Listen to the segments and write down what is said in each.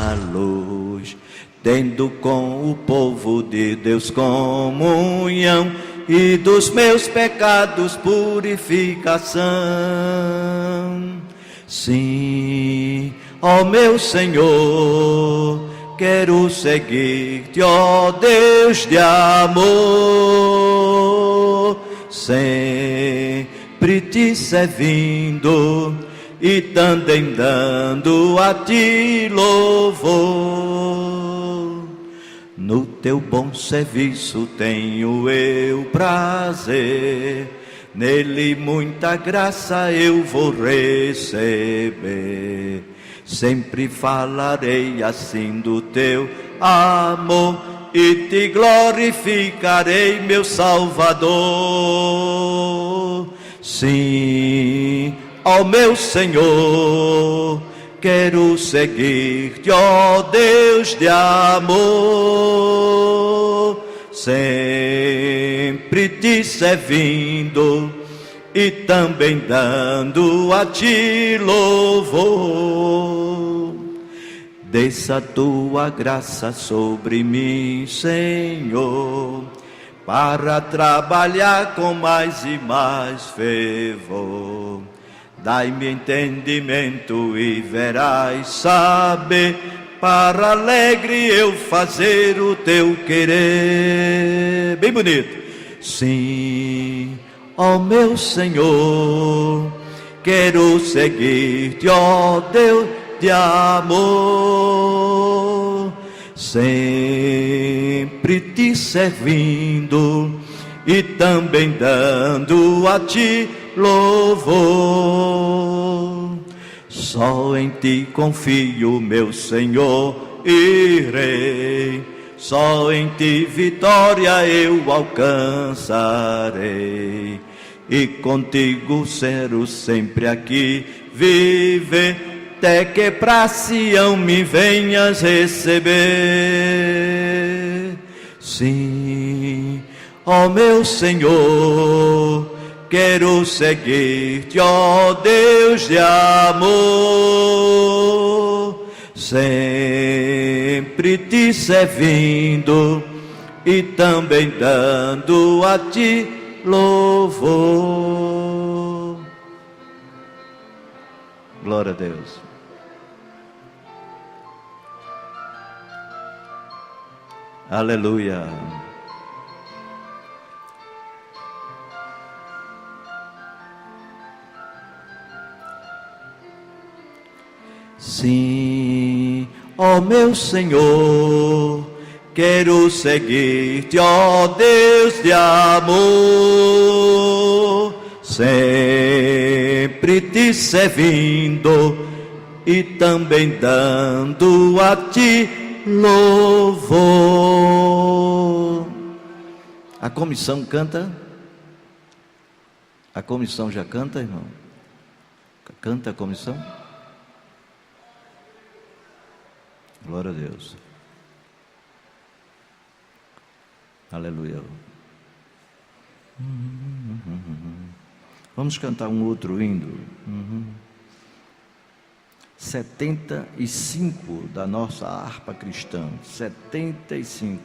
na luz, tendo com o povo de Deus comunhão, e dos meus pecados purificação. Sim, ó meu Senhor, quero seguir-te, ó Deus de amor, sempre te servindo e também dando a ti louvor. No teu bom serviço tenho eu prazer, nele muita graça eu vou receber. Sempre falarei assim do teu amor e te glorificarei, meu Salvador. Sim, ó meu Senhor, quero seguir-te, ó Deus de amor, sempre te servindo e também dando a ti louvor. Desça a tua graça sobre mim, Senhor, para trabalhar com mais e mais fervor. Dai-me entendimento e verás saber, para alegre eu fazer o teu querer. Bem bonito. Sim, ó meu Senhor, quero seguir-te, ó Deus de amor, sempre te servindo e também dando a ti louvor. Só em ti confio, meu Senhor, irei, só em ti vitória eu alcançarei, e contigo quero sempre aqui viver, até que pra Sião me venhas receber. Sim, ó meu Senhor, quero seguir-te, ó Deus de amor, sempre te servindo e também dando a ti louvor. Glória a Deus. Aleluia. Sim, ó meu Senhor, quero seguir-te, ó Deus de amor, sempre te servindo e também dando a ti louvor. A comissão canta? A comissão já canta, irmão? Canta a comissão? Glória a Deus. Aleluia. Vamos cantar um outro hino. 75 da nossa harpa cristã. 75.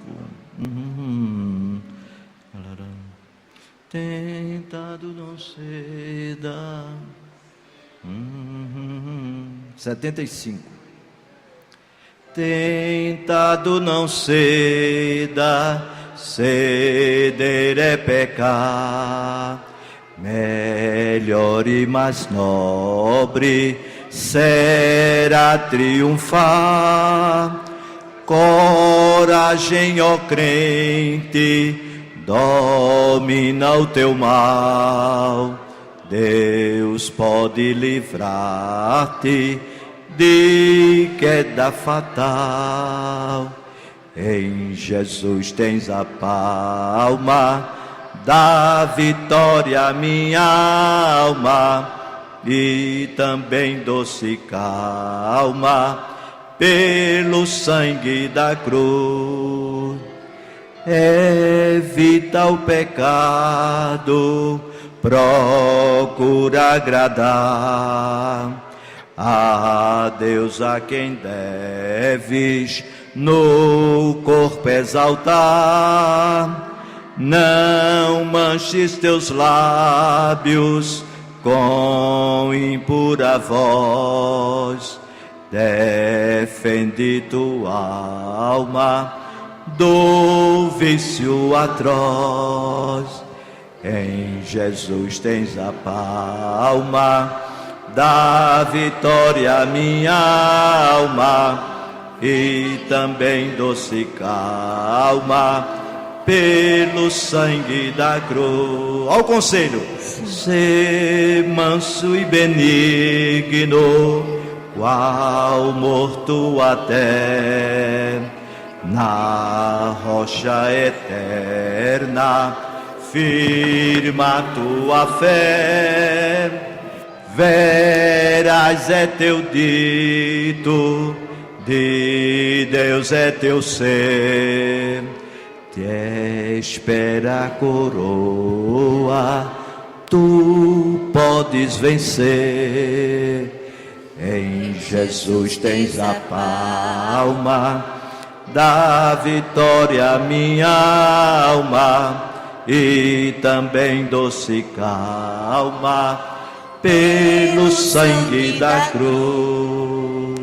Tentado não ceda. 75. Tentado não ceda, ceder é pecar. Melhor e mais nobre será triunfar. Coragem, ó crente, domina o teu mal. Deus pode livrar-te de queda fatal. Em Jesus tens a palma da vitória, minha alma, e também doce calma pelo sangue da cruz. Evita o pecado, procura agradar a Deus a quem deves no corpo exaltar. Não manches teus lábios com impura voz, defende tua alma do vício atroz. Em Jesus tens a palma da vitória, minha alma, e também doce calma pelo sangue da cruz. Ao conselho: sê manso e benigno, qual morto até na rocha eterna, firma tua fé. Verás é teu dito, de Deus é teu ser, te espera a coroa, tu podes vencer. Em Jesus tens a palma da vitória, minha alma, e também doce calma pelo sangue da cruz.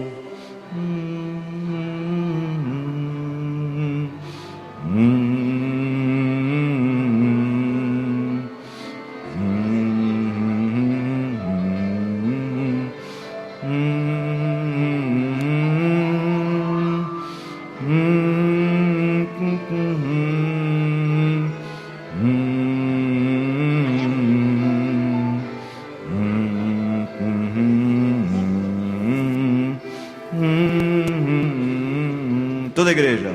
Toda a igreja.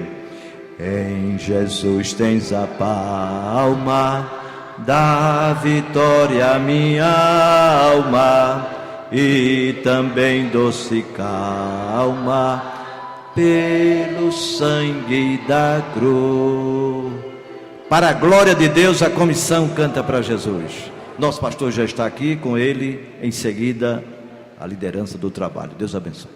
Em Jesus tens a palma da vitória, minha alma, e também doce calma pelo sangue da cruz. Para a glória de Deus, a comissão canta para Jesus. Nosso pastor já está aqui, com ele em seguida a liderança do trabalho. Deus abençoe.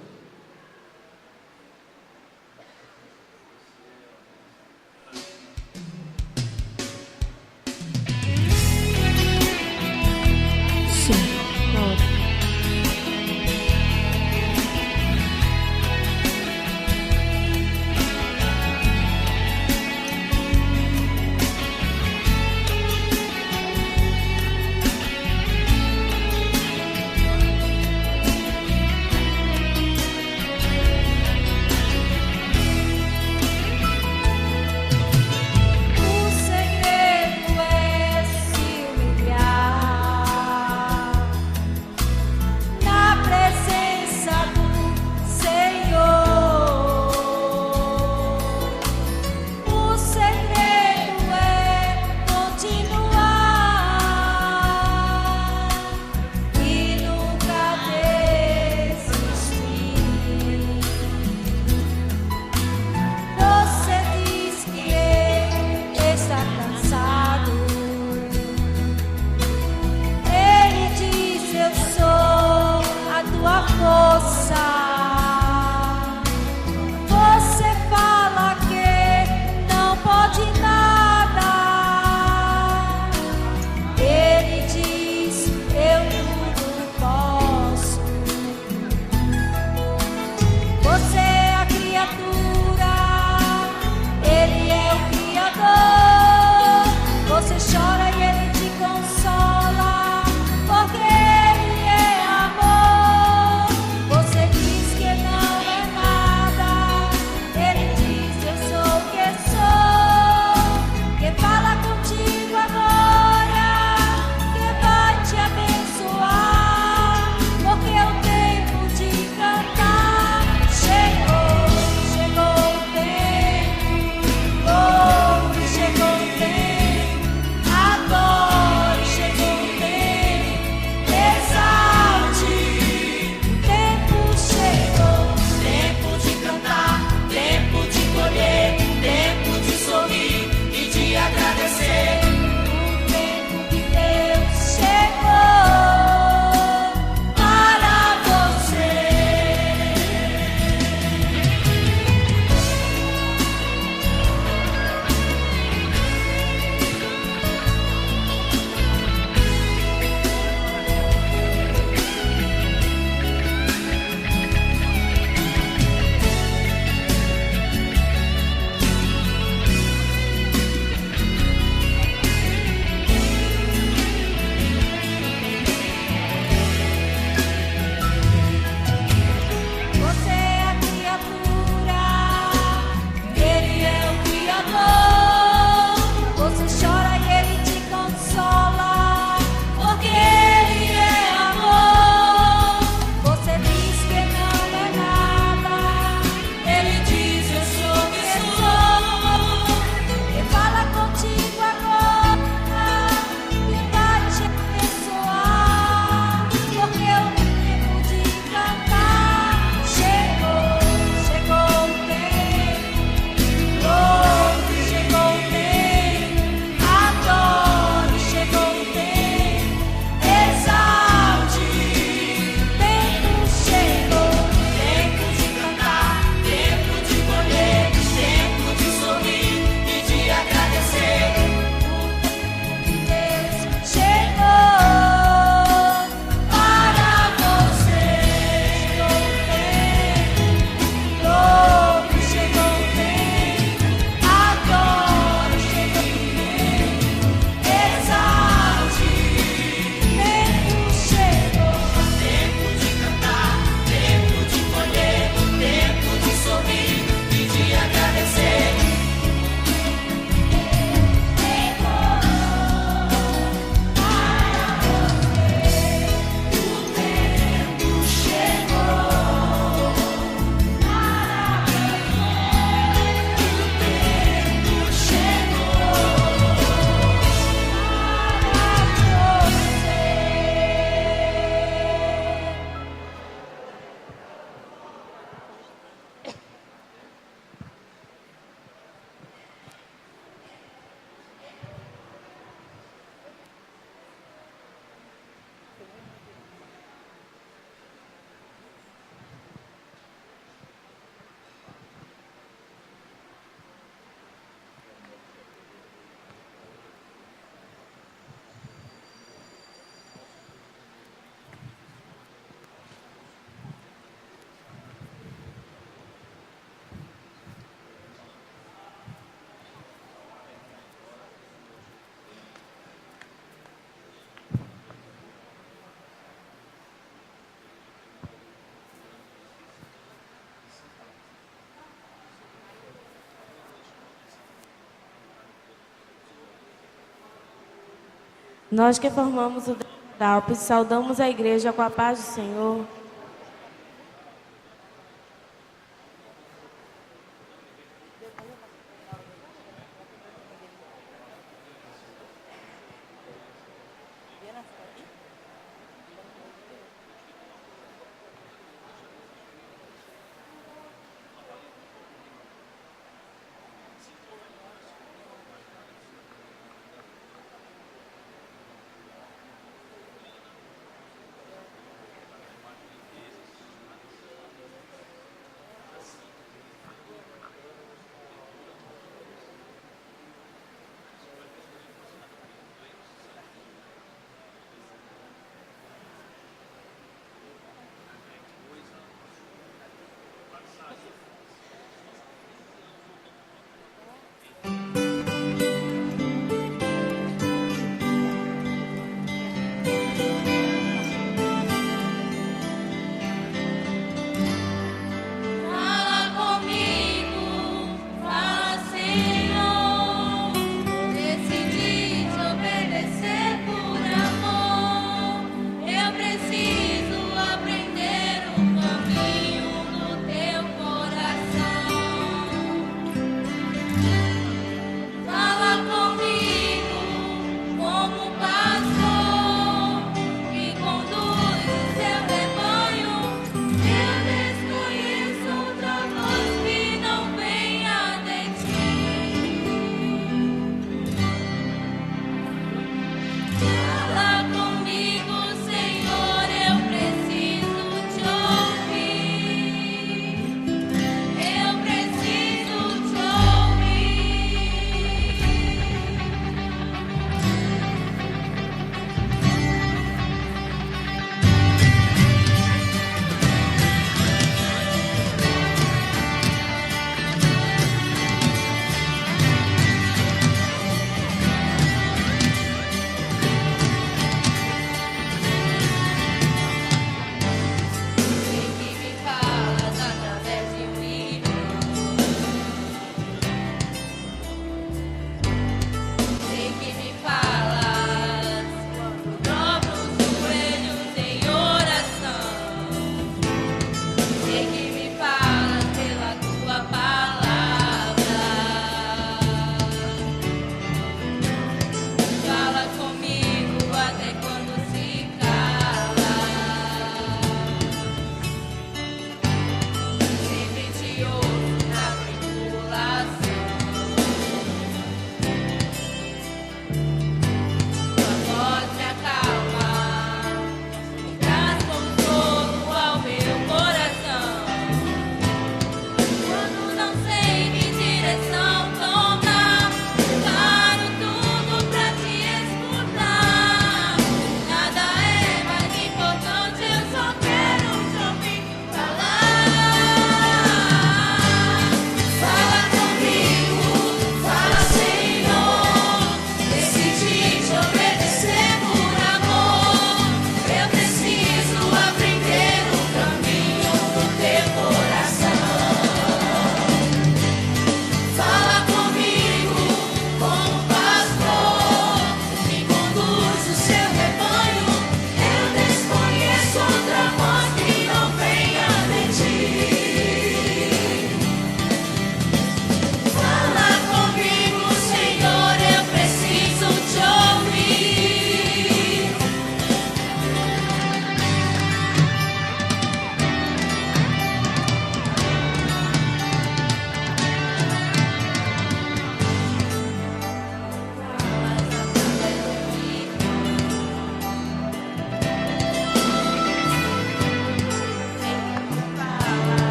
Nós que formamos o DALP, saudamos a igreja com a paz do Senhor.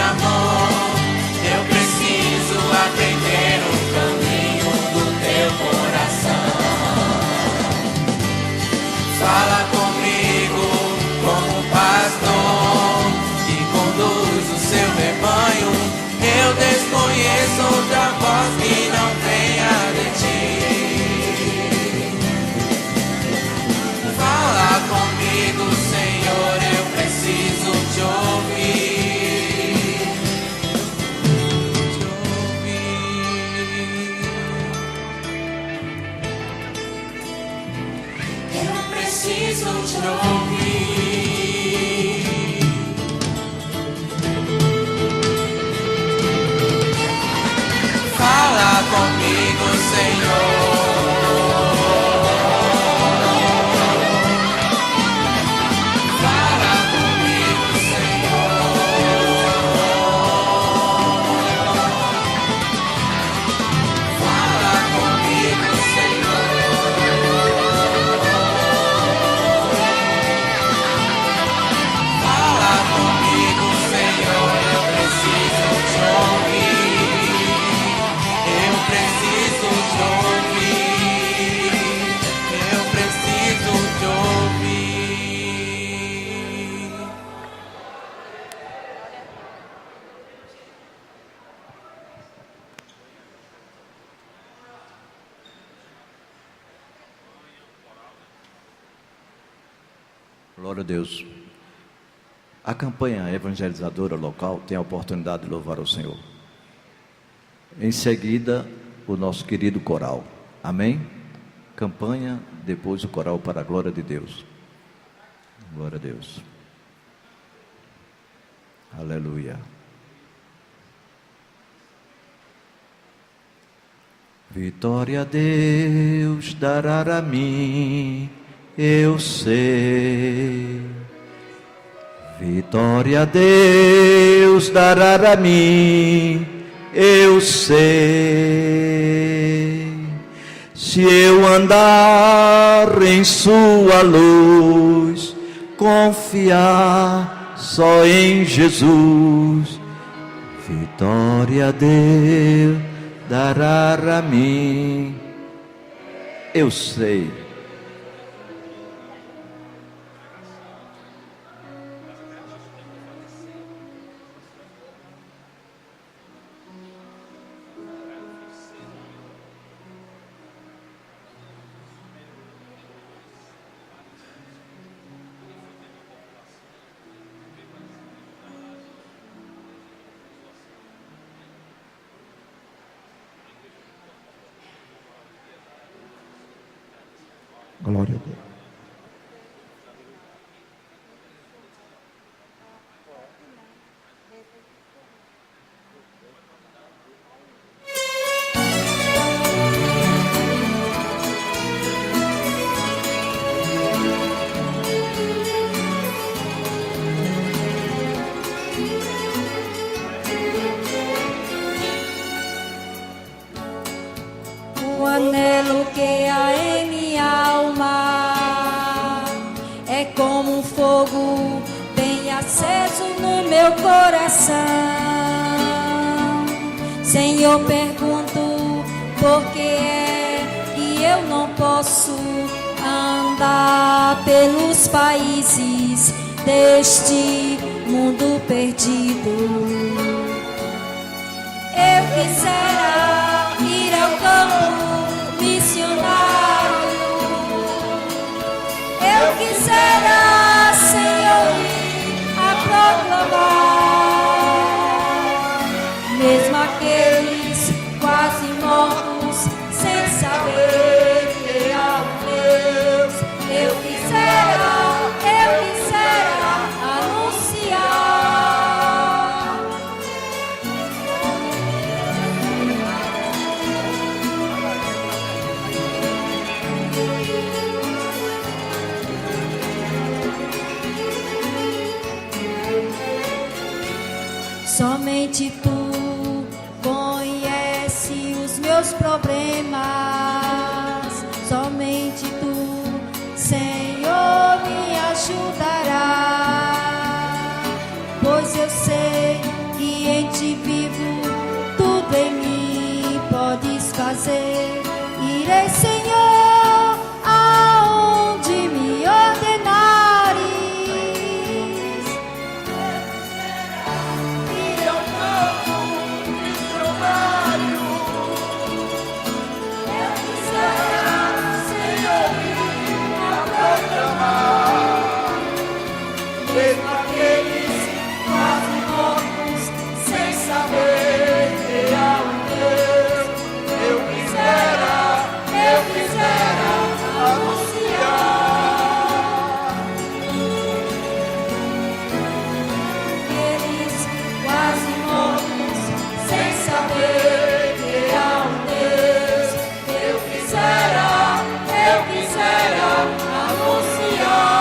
amor. Eu preciso aprender o caminho do teu coração. Fala comigo como pastor que conduz o seu rebanho. Eu desconheço outra voz que não venha de ti. Fala comigo, Senhor, eu preciso te ouvir. Te ouvir. Eu preciso te ouvir. Fala comigo, Senhor. Fala comigo, Senhor. Fala comigo, Senhor. Fala comigo, Senhor. Eu preciso te ouvir. Eu preciso te ouvir. Eu preciso te ouvir. Glória a Deus. A campanha evangelizadora local tem a oportunidade de louvar o Senhor. Em seguida, o nosso querido coral. Amém? Campanha, depois o coral para a glória de Deus. Glória a Deus. Aleluia. Vitória Deus dará a mim, eu sei. Vitória Deus dará a mim, eu sei. Se eu andar em sua luz, confiar só em Jesus, vitória Deus dará a mim, eu sei. Glória a Deus. O anelo que há em minha alma é como um fogo bem aceso no meu coração. Senhor, pergunto por que é que eu não posso andar pelos países deste mundo perdido. Eu quisera ir ao campo missionário. Eu quisera, Senhor, ir a proclamar, mesmo aqueles quase mortos, sem saber que há um Deus. Eu quisera anunciar. Somente tu conhece os meus problemas. Somente tu, Senhor, me ajudará, pois eu sei que somente vivo, tudo em mim podes fazer. Irei, Senhor, aonde me ordenares. E eu canto missionário. Eu quisera, Senhor, A proclamar, mesmo aqueles quase mortos, sem saber que há um Deus. Eu quisera anunciar. eles quase mortos, sem saber que há um Deus. Eu quisera anunciar.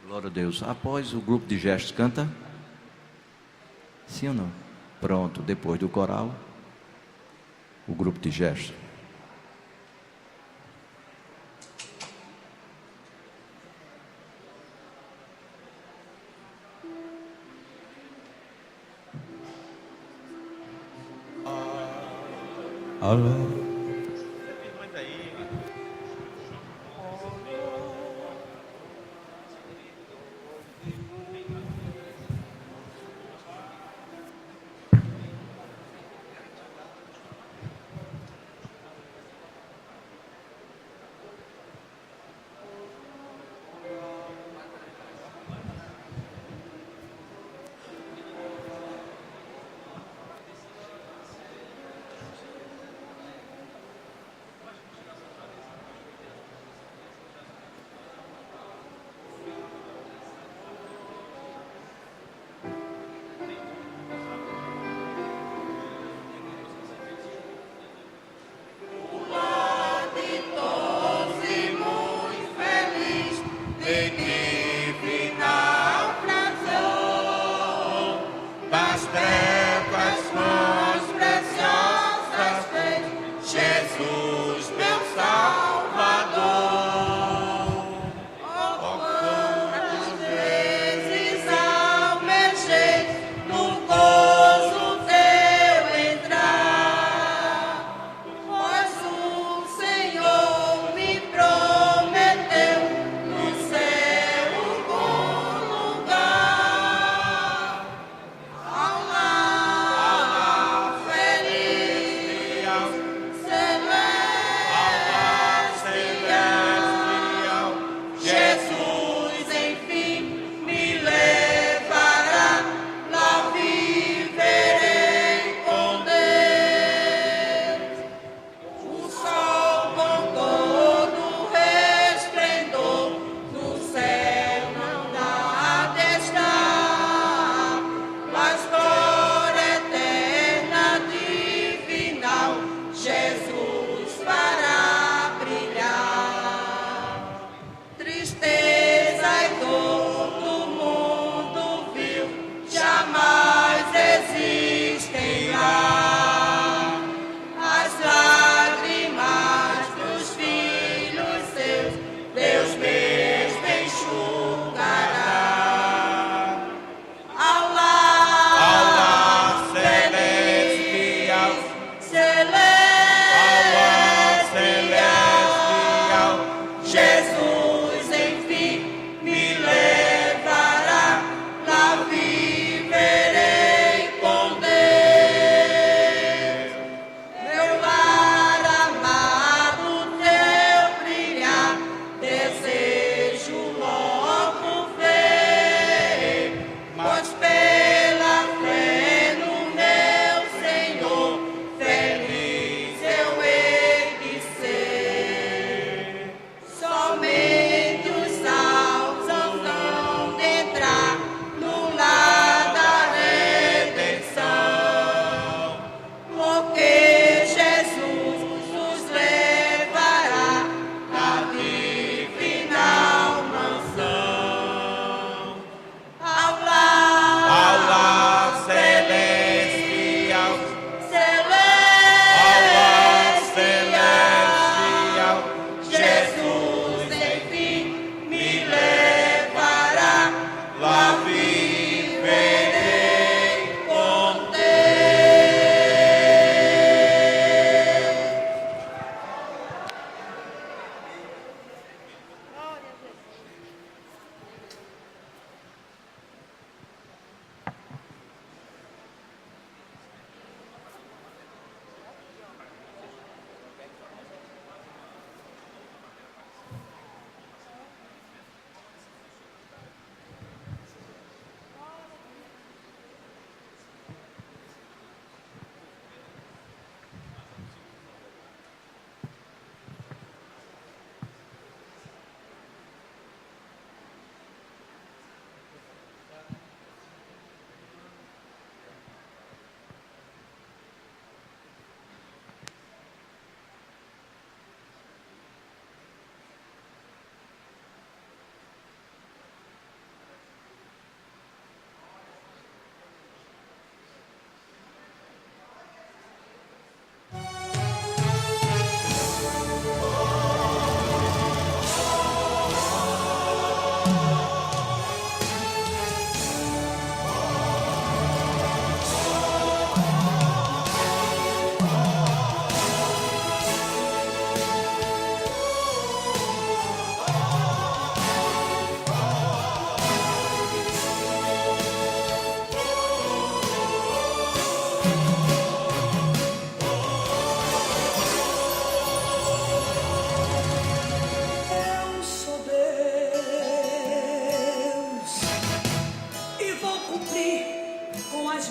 Glória a Deus. Após o grupo de gestos, canta? Sim ou não? Pronto, depois do coral, o grupo de gestos. Alô. Ao lado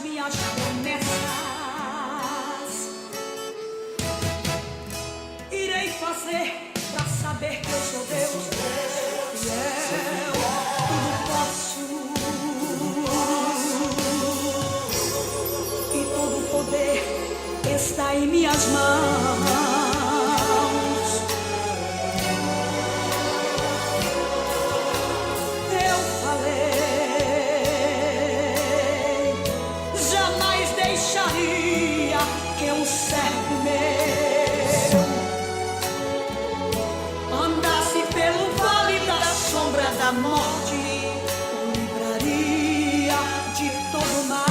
minhas promessas. Irei fazer pra saber que eu sou Deus. Fiel, tudo posso. E todo o poder está em minhas mãos. Eu falei, jamais deixaria que um servo meu andasse pelo vale da sombra da morte, o livraria de todo mal.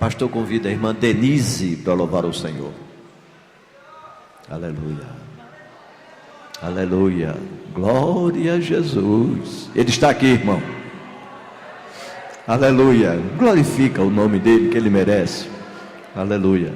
Pastor convida a irmã Denise para louvar o Senhor. Aleluia. Aleluia. Glória a Jesus. Ele está aqui, irmão. Aleluia. Glorifica o nome dele, que ele merece. Aleluia.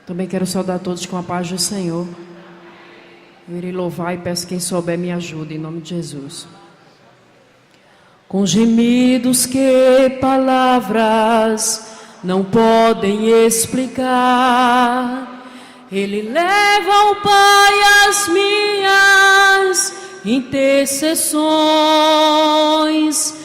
Também quero saudar todos com a paz do Senhor. Eu irei louvar e peço que quem souber me ajude, em nome de Jesus. Com gemidos que palavras não podem explicar, Ele leva ao Pai as minhas intercessões.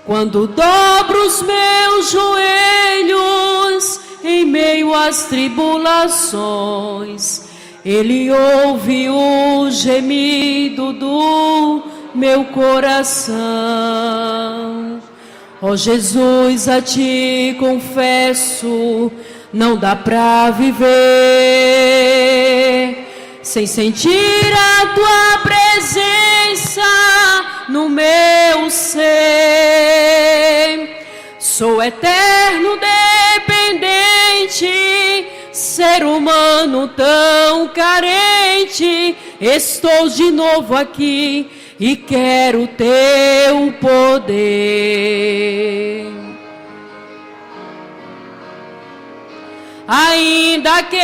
Quando dobro os meus joelhos em meio às tribulações, Ele ouve o gemido do meu coração. Ó Jesus, a Ti confesso, não dá pra viver sem sentir a Tua presença no meu ser. Sou eterno dependente, ser humano tão carente. Estou de novo aqui e quero Teu poder. Ainda que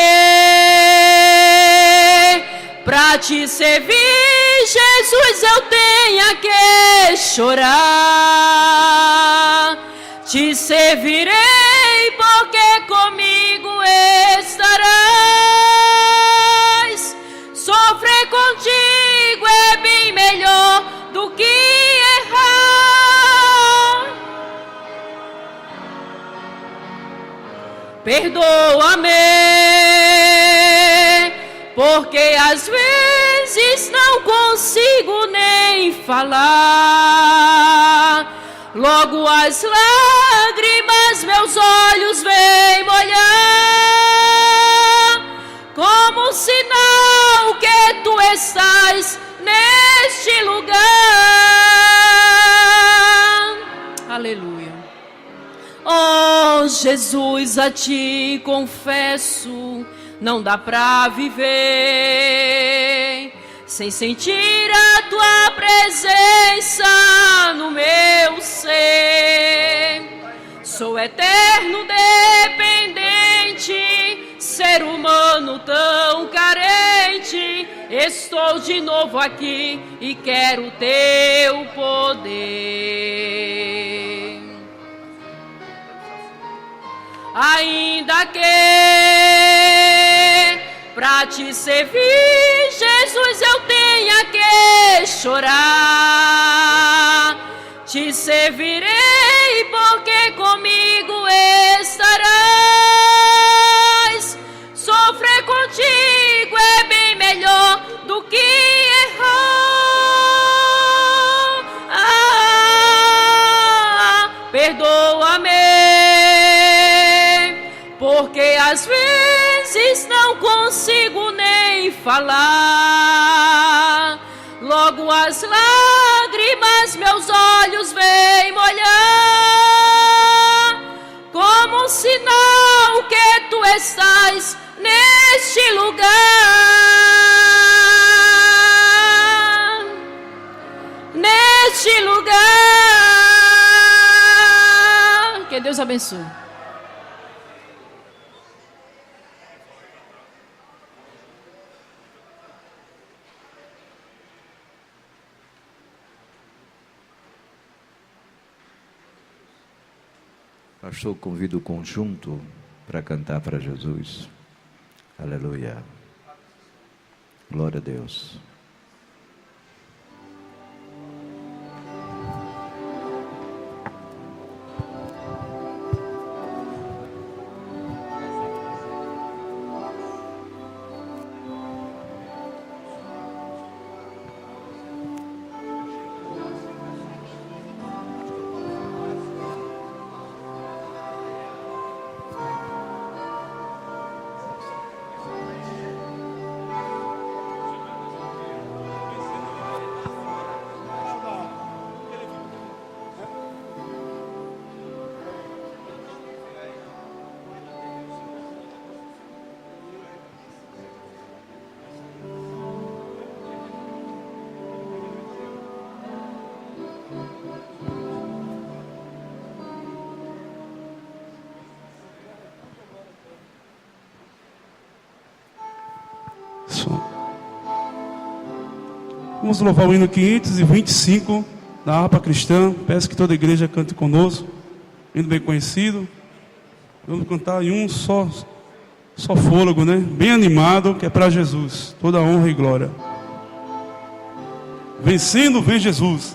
pra Te servir, Jesus, eu tenha que chorar, Te servirei porque comigo estarás. Sofrer contigo é bem melhor do que errar. Perdoa-me, porque às vezes não consigo nem falar. Logo as lágrimas meus olhos vêm molhar, como sinal que Tu estás neste lugar. Aleluia. Oh Jesus, a Ti confesso, não dá pra viver sem sentir a Tua presença no meu ser. Sou eterno dependente, ser humano tão carente. Estou de novo aqui e quero Teu poder. Ainda que pra Te servir, Jesus, eu tenha que chorar, Te servirei porque comigo estarás. Sofrer contigo é bem melhor do que errar. Perdoa-me, porque às vezes não consigo nem falar. Logo as lágrimas meus olhos vêm molhar, como sinal que Tu estás neste lugar. Neste lugar. Que Deus abençoe. Pastor, convido o conjunto para cantar para Jesus. Aleluia. Glória a Deus. Vamos louvar o hino 525 da harpa cristã. Peço que toda a igreja cante conosco. Hino bem conhecido. Vamos cantar em um só fôlego, né? Bem animado, que é para Jesus. Toda honra e glória. Vencendo, vem Jesus.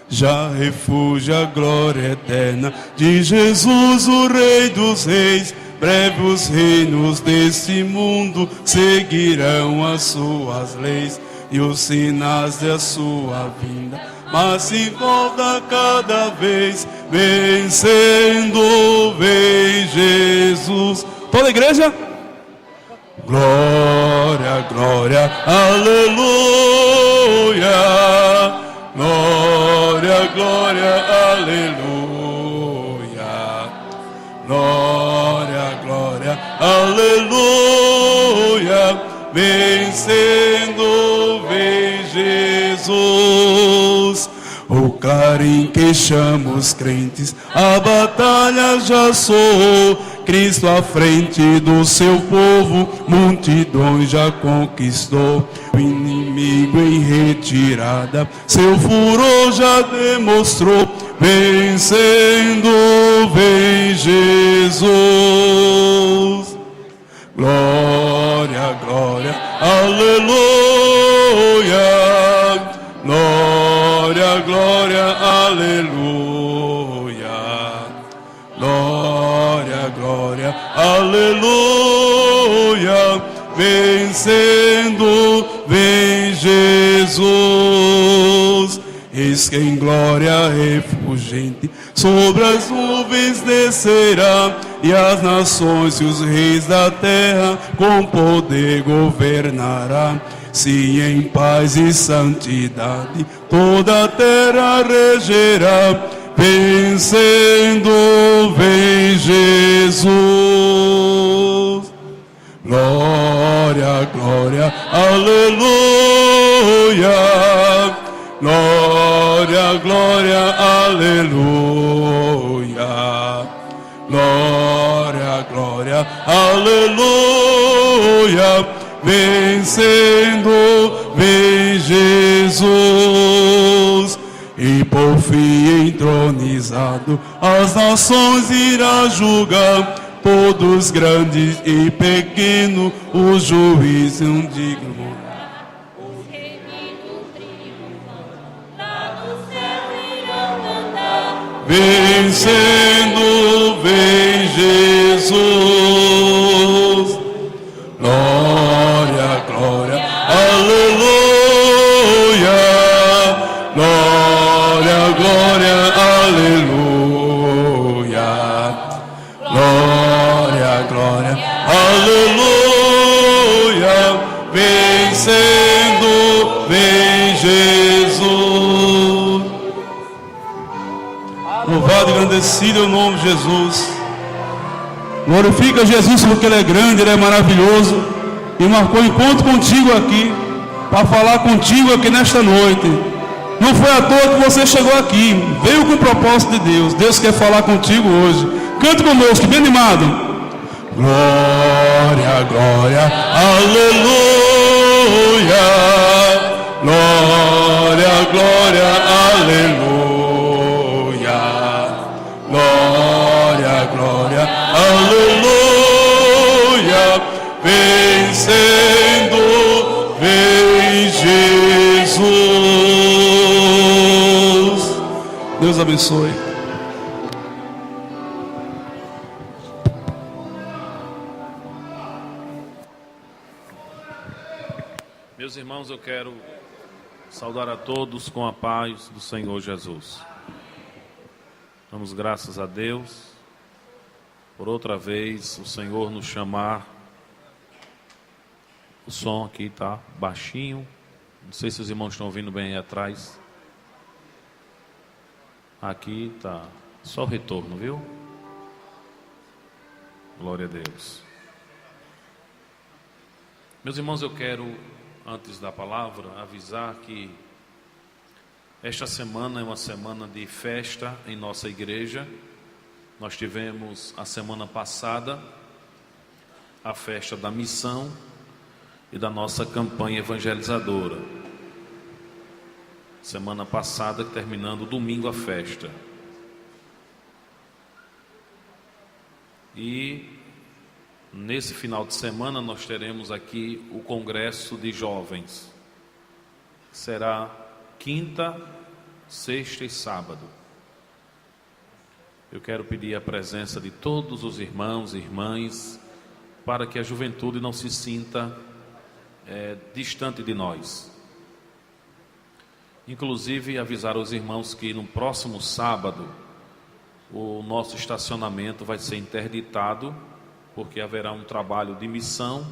Já refúgio a glória eterna de Jesus, o Rei dos Reis. Breve os reinos desse mundo seguirão as suas leis e os sinais da sua vinda, mas se volta cada vez, vencendo vem Jesus. Toda a igreja? Glória, glória, aleluia. Glória, glória, aleluia. Glória, glória, aleluia. Vencendo vem Jesus. O clarim que chama os crentes, a batalha já soou. Cristo à frente do seu povo, multidões já conquistou. O inimigo em retirada, seu furor já demonstrou. Vencendo vem Jesus. Glória, glória, aleluia. Glória, glória, aleluia. Glória, glória, aleluia. Vencendo vem Jesus. Eis que em glória refulgente sobre as nuvens descerá, e as nações e os reis da terra com poder governará. Se em paz e santidade toda a terra regerá, vencendo vem Jesus. Glória, glória, aleluia. Glória, glória, aleluia. Glória, glória, aleluia. Vencendo vem Jesus. E por fim entronizado as nações irá julgar, todos grandes e pequenos, o juiz não digno. Vencendo vem Jesus. Glória, glória, aleluia. Glória, glória, aleluia. Glória, glória, aleluia. Vencendo vem Jesus. Louvado e engrandecido é o nome de Jesus. Glorifica Jesus porque Ele é grande, Ele é maravilhoso e marcou encontro contigo aqui, para falar contigo aqui nesta noite. Não foi à toa que você chegou aqui, veio com o propósito de Deus. Deus quer falar contigo hoje. Cante conosco, bem animado. Glória, glória, aleluia. Glória, glória, aleluia. Glória, glória, aleluia. Vencendo vem Jesus. Deus abençoe. Meus irmãos, eu quero saudar a todos com a paz do Senhor Jesus. Damos graças a Deus por outra vez o Senhor nos chamar. O som aqui está baixinho. Não sei se os irmãos estão ouvindo bem aí atrás. Aqui está só o retorno, viu? Glória a Deus. Meus irmãos, eu quero, antes da palavra, avisar que esta semana é uma semana de festa em nossa igreja. Nós tivemos a semana passada a festa da missão e da nossa campanha evangelizadora. semana passada, terminando domingo a festa. E nesse final de semana nós teremos aqui o congresso de jovens. Será quinta, sexta e sábado. Eu quero pedir a presença de todos os irmãos e irmãs para que a juventude não se sinta distante de nós. Inclusive avisar os irmãos que no próximo sábado o nosso estacionamento vai ser interditado, porque haverá um trabalho de missão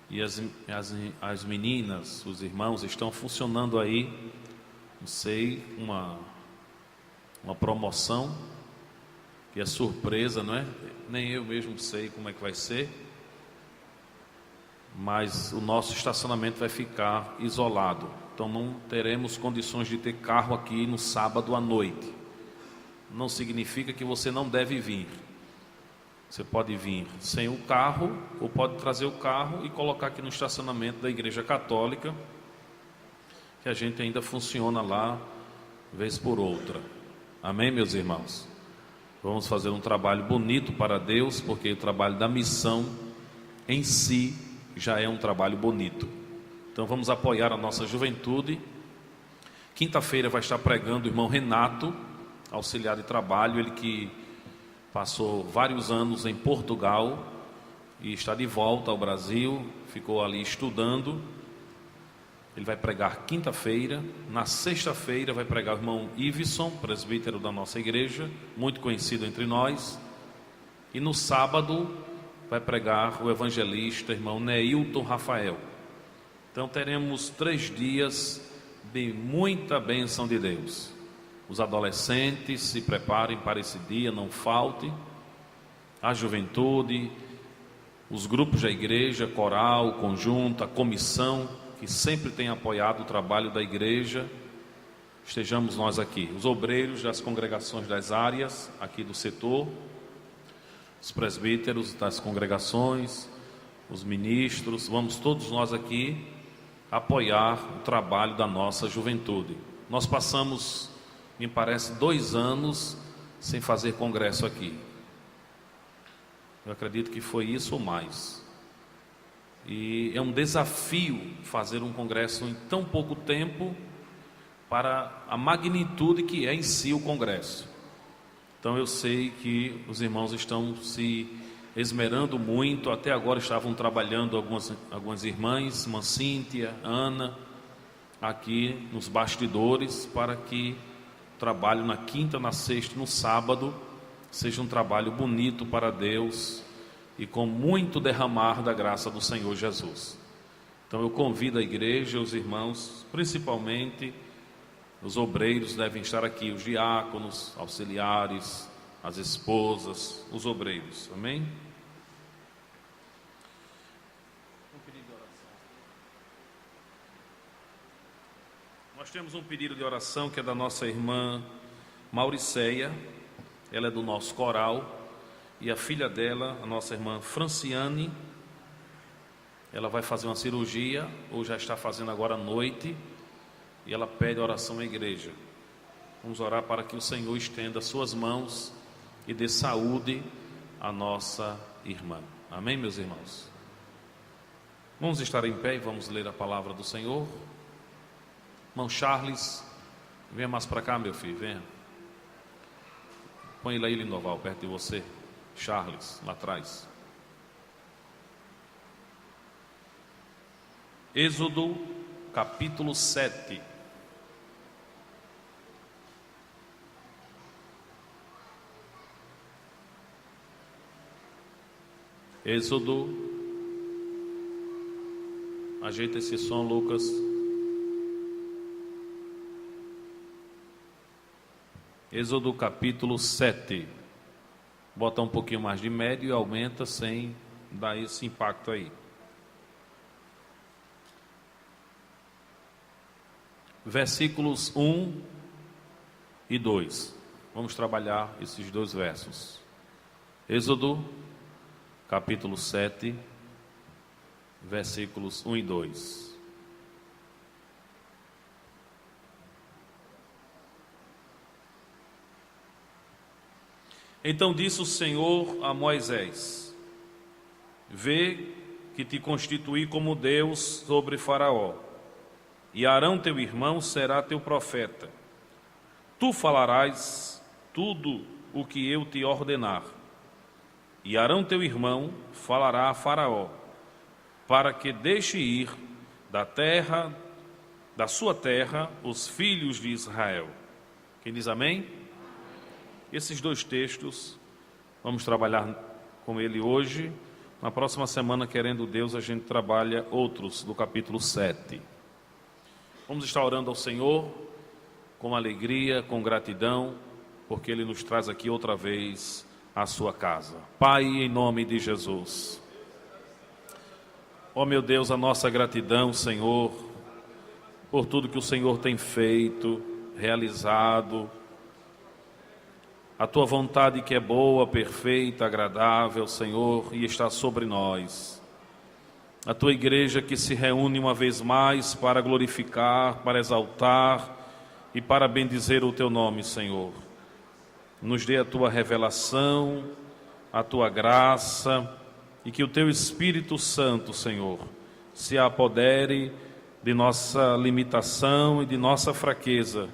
e as meninas, os irmãos estão funcionando aí, não sei, uma promoção que é surpresa, não é? Nem eu mesmo sei como é que vai ser, mas o nosso estacionamento vai ficar isolado, então não teremos condições de ter carro aqui no sábado à noite. Não significa que você não deve vir. Você pode vir sem o carro, ou pode trazer o carro e colocar aqui no estacionamento da Igreja Católica, que a gente ainda funciona lá, vez por outra. Amém, meus irmãos? Vamos fazer um trabalho bonito para Deus, porque o trabalho da missão em si já é um trabalho bonito. Então vamos apoiar a nossa juventude. Quinta-feira vai estar pregando o irmão Renato, auxiliar de trabalho, ele que passou vários anos em Portugal e está de volta ao Brasil, ficou ali estudando. Ele vai pregar quinta-feira. Na sexta-feira vai pregar o irmão Iveson, presbítero da nossa igreja, muito conhecido entre nós. E no sábado vai pregar o evangelista, irmão Neilton Rafael. Então teremos 3 dias de muita bênção de Deus. Os adolescentes se preparem para esse dia, não falte. A juventude, os grupos da igreja, coral, conjunto, a comissão, que sempre tem apoiado o trabalho da igreja, estejamos nós aqui. Os obreiros das congregações das áreas, aqui do setor, os presbíteros das congregações, os ministros, vamos todos nós aqui apoiar o trabalho da nossa juventude. Nós passamos, me parece, 2 anos sem fazer congresso aqui. Eu acredito que foi isso ou mais. E é um desafio fazer um congresso em tão pouco tempo, para a magnitude que é em si o congresso. Então eu sei que os irmãos estão se esmerando muito. Até agora estavam trabalhando algumas irmãs, irmã Cíntia, Ana, aqui nos bastidores, para que o trabalho na quinta, na sexta e no sábado seja um trabalho bonito para Deus e com muito derramar da graça do Senhor Jesus. Então eu convido a igreja, os irmãos, principalmente os obreiros devem estar aqui, os diáconos, auxiliares, as esposas, os obreiros, amém? Nós temos um pedido de oração que é da nossa irmã Mauriceia, ela é do nosso coral, e a filha dela, a nossa irmã Franciane, ela vai fazer uma cirurgia, ou já está fazendo agora à noite, e ela pede oração à igreja. Vamos orar para que o Senhor estenda suas mãos e dê saúde à nossa irmã. Amém, meus irmãos? Vamos estar em pé e vamos ler a palavra do Senhor. Irmão Charles, venha mais para cá, meu filho, venha. Põe ele aí, Lindoval, perto de você. Charles, lá atrás. Êxodo, capítulo 7. Êxodo, ajeita esse som, Lucas. Êxodo capítulo 7. Bota um pouquinho mais de médio e aumenta sem dar esse impacto aí. Versículos 1 e 2. Vamos trabalhar esses 2 versos. Êxodo capítulo 7, versículos 1 e 2. Então disse o Senhor a Moisés: vê que te constituí como Deus sobre Faraó, e Arão teu irmão será teu profeta. Tu falarás tudo o que eu te ordenar, e Arão teu irmão falará a Faraó, para que deixe ir da sua terra os filhos de Israel. Quem diz amém? Esses dois textos, vamos trabalhar com ele hoje. Na próxima semana, querendo Deus, a gente trabalha outros do capítulo 7. Vamos estar orando ao Senhor com alegria, com gratidão, porque Ele nos traz aqui outra vez à sua casa. Pai, em nome de Jesus. Ó meu Deus, a nossa gratidão, Senhor, por tudo que o Senhor tem feito, realizado, a Tua vontade que é boa, perfeita, agradável, Senhor, e está sobre nós. A Tua igreja que se reúne uma vez mais para glorificar, para exaltar e para bendizer o Teu nome, Senhor. Nos dê a Tua revelação, a Tua graça, e que o Teu Espírito Santo, Senhor, se apodere de nossa limitação e de nossa fraqueza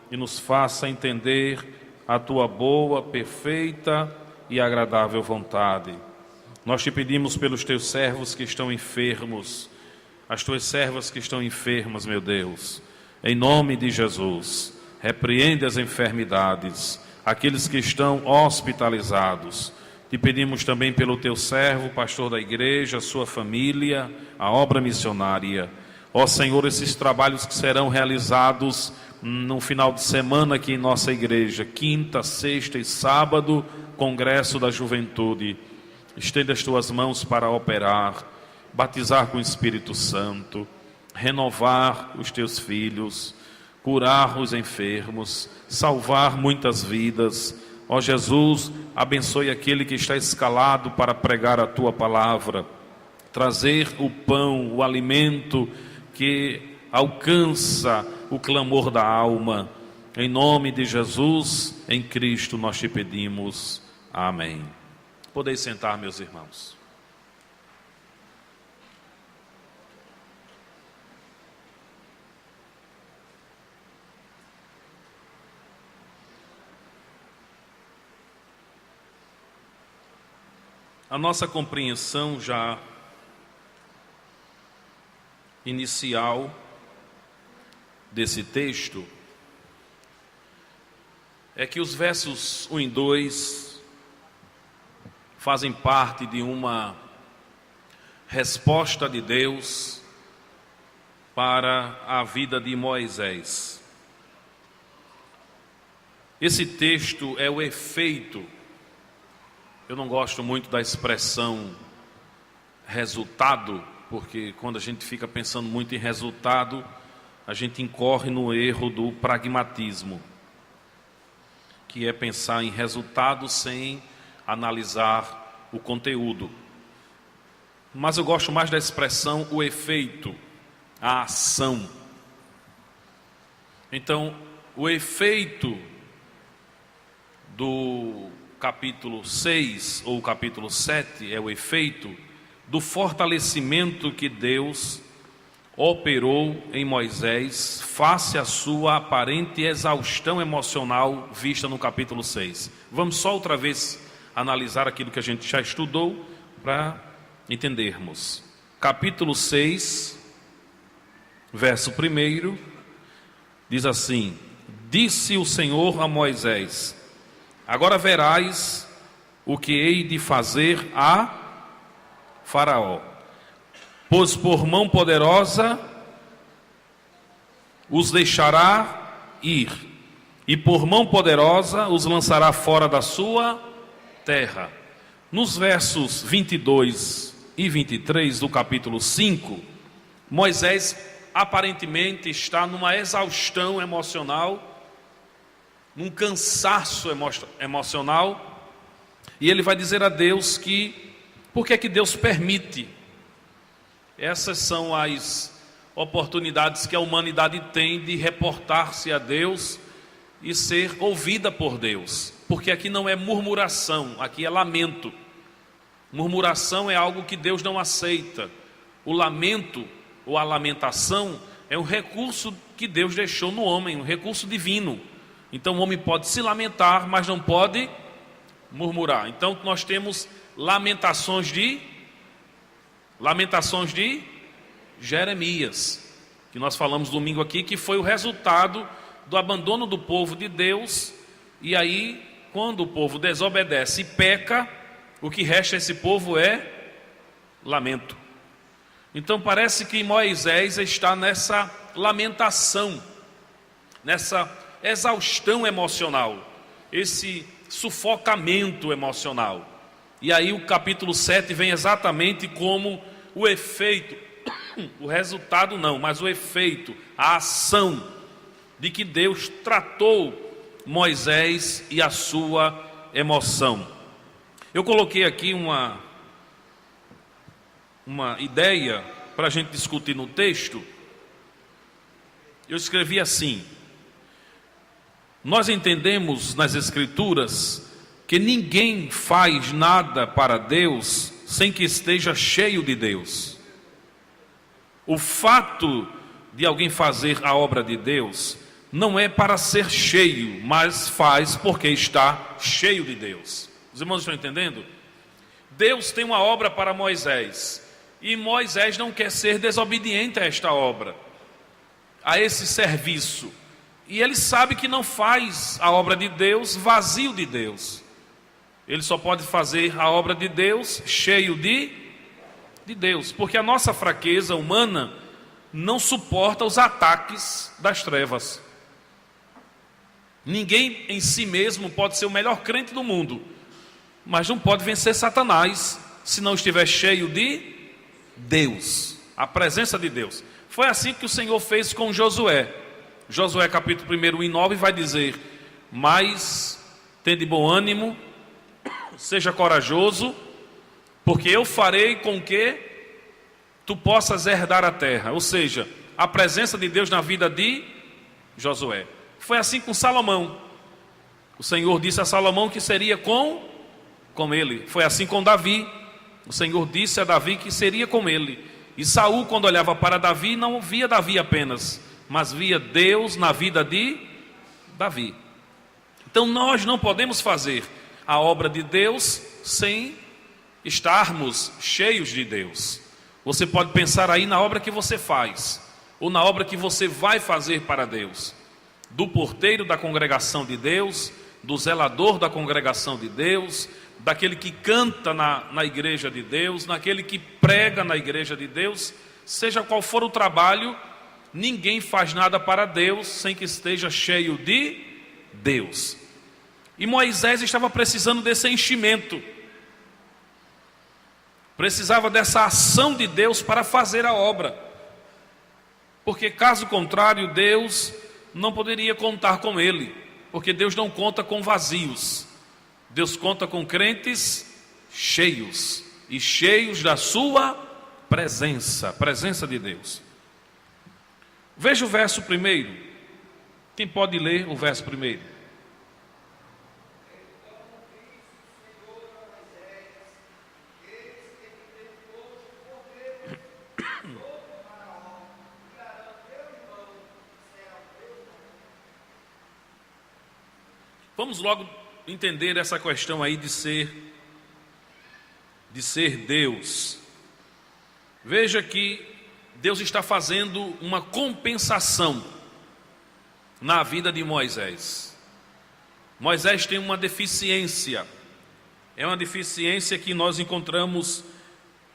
e nos faça entender a Tua boa, perfeita e agradável vontade. Nós te pedimos pelos Teus servos que estão enfermos, as Tuas servas que estão enfermas, meu Deus, em nome de Jesus, repreende as enfermidades, aqueles que estão hospitalizados. Te pedimos também pelo Teu servo, pastor da igreja, sua família, a obra missionária. Ó Senhor, esses trabalhos que serão realizados no final de semana aqui em nossa igreja, quinta, sexta e sábado, Congresso da Juventude. Estenda as Tuas mãos para operar, batizar com o Espírito Santo, renovar os Teus filhos, curar os enfermos, salvar muitas vidas. Ó Jesus, abençoe aquele que está escalado para pregar a Tua palavra, trazer o pão, o alimento que alcança o clamor da alma. Em nome de Jesus, em Cristo nós te pedimos. Amém. Podeis sentar, meus irmãos. A nossa compreensão já inicial desse texto é que os versos 1 e 2 fazem parte de uma resposta de Deus para a vida de Moisés. Esse texto é o efeito. Eu não gosto muito da expressão resultado, porque quando a gente fica pensando muito em resultado, a gente incorre no erro do pragmatismo, que é pensar em resultado sem analisar o conteúdo. Mas eu gosto mais da expressão o efeito, a ação. Então, o efeito do capítulo 6 ou capítulo 7 é o efeito do fortalecimento que Deus operou em Moisés face à sua aparente exaustão emocional vista no capítulo 6. Vamos só outra vez analisar aquilo que a gente já estudou para entendermos. Capítulo 6, verso 1, diz assim: disse o Senhor a Moisés: agora verás o que hei de fazer a Faraó, pois por mão poderosa os deixará ir, e por mão poderosa os lançará fora da sua terra. Nos versos 22 e 23 do capítulo 5, Moisés aparentemente está numa exaustão emocional, num cansaço emocional, e ele vai dizer a Deus que, por que é que Deus permite? Essas são as oportunidades que a humanidade tem de reportar-se a Deus e ser ouvida por Deus. porque aqui não é murmuração, aqui é lamento. Murmuração é algo que Deus não aceita. O lamento ou a lamentação é um recurso que Deus deixou no homem, um recurso divino. Então o homem pode se lamentar, mas não pode murmurar. Então nós temos lamentações de Jeremias, que nós falamos domingo aqui, que foi o resultado do abandono do povo de Deus. E aí, quando o povo desobedece e peca, o que resta a esse povo é lamento. Então parece que Moisés está nessa lamentação, nessa exaustão emocional, esse sufocamento emocional. E aí o capítulo 7 vem exatamente como o efeito, o resultado não, mas o efeito, a ação de que Deus tratou Moisés e a sua emoção. Eu coloquei aqui uma ideia para a gente discutir no texto. Eu escrevi assim: nós entendemos nas Escrituras que ninguém faz nada para Deus sem que esteja cheio de Deus. O fato de alguém fazer a obra de Deus não é para ser cheio, mas faz porque está cheio de Deus. Os irmãos estão entendendo? Deus tem uma obra para Moisés, e Moisés não quer ser desobediente a esta obra, a esse serviço. E ele sabe que não faz a obra de Deus vazio de Deus. Ele só pode fazer a obra de Deus cheio de Deus, porque a nossa fraqueza humana não suporta os ataques das trevas. Ninguém em si mesmo pode ser o melhor crente do mundo, mas não pode vencer Satanás se não estiver cheio de Deus, a presença de Deus. Foi assim que o Senhor fez com Josué. Josué capítulo 1:9 vai dizer: mas tende bom ânimo, seja corajoso, porque eu farei com que tu possas herdar a terra. Ou seja, a presença de Deus na vida de Josué. Foi assim com Salomão. O Senhor disse a Salomão que seria com ele. Foi assim com Davi. O Senhor disse a Davi que seria com ele. E Saul, quando olhava para Davi, não via Davi apenas, mas via Deus na vida de Davi. Então nós não podemos fazer a obra de Deus sem estarmos cheios de Deus. Você pode pensar aí na obra que você faz, ou na obra que você vai fazer para Deus. Do porteiro da congregação de Deus, do zelador da congregação de Deus, daquele que canta na igreja de Deus, naquele que prega na igreja de Deus. Seja qual for o trabalho, ninguém faz nada para Deus sem que esteja cheio de Deus. E Moisés estava precisando desse enchimento, precisava dessa ação de Deus para fazer a obra, porque caso contrário Deus não poderia contar com ele, porque Deus não conta com vazios. Deus conta com crentes cheios, e cheios da sua presença, presença de Deus. Veja o verso 1. Quem pode ler o verso 1? Vamos logo entender essa questão aí de ser Deus. Veja que Deus está fazendo uma compensação na vida de Moisés. Moisés tem uma deficiência. É uma deficiência que nós encontramos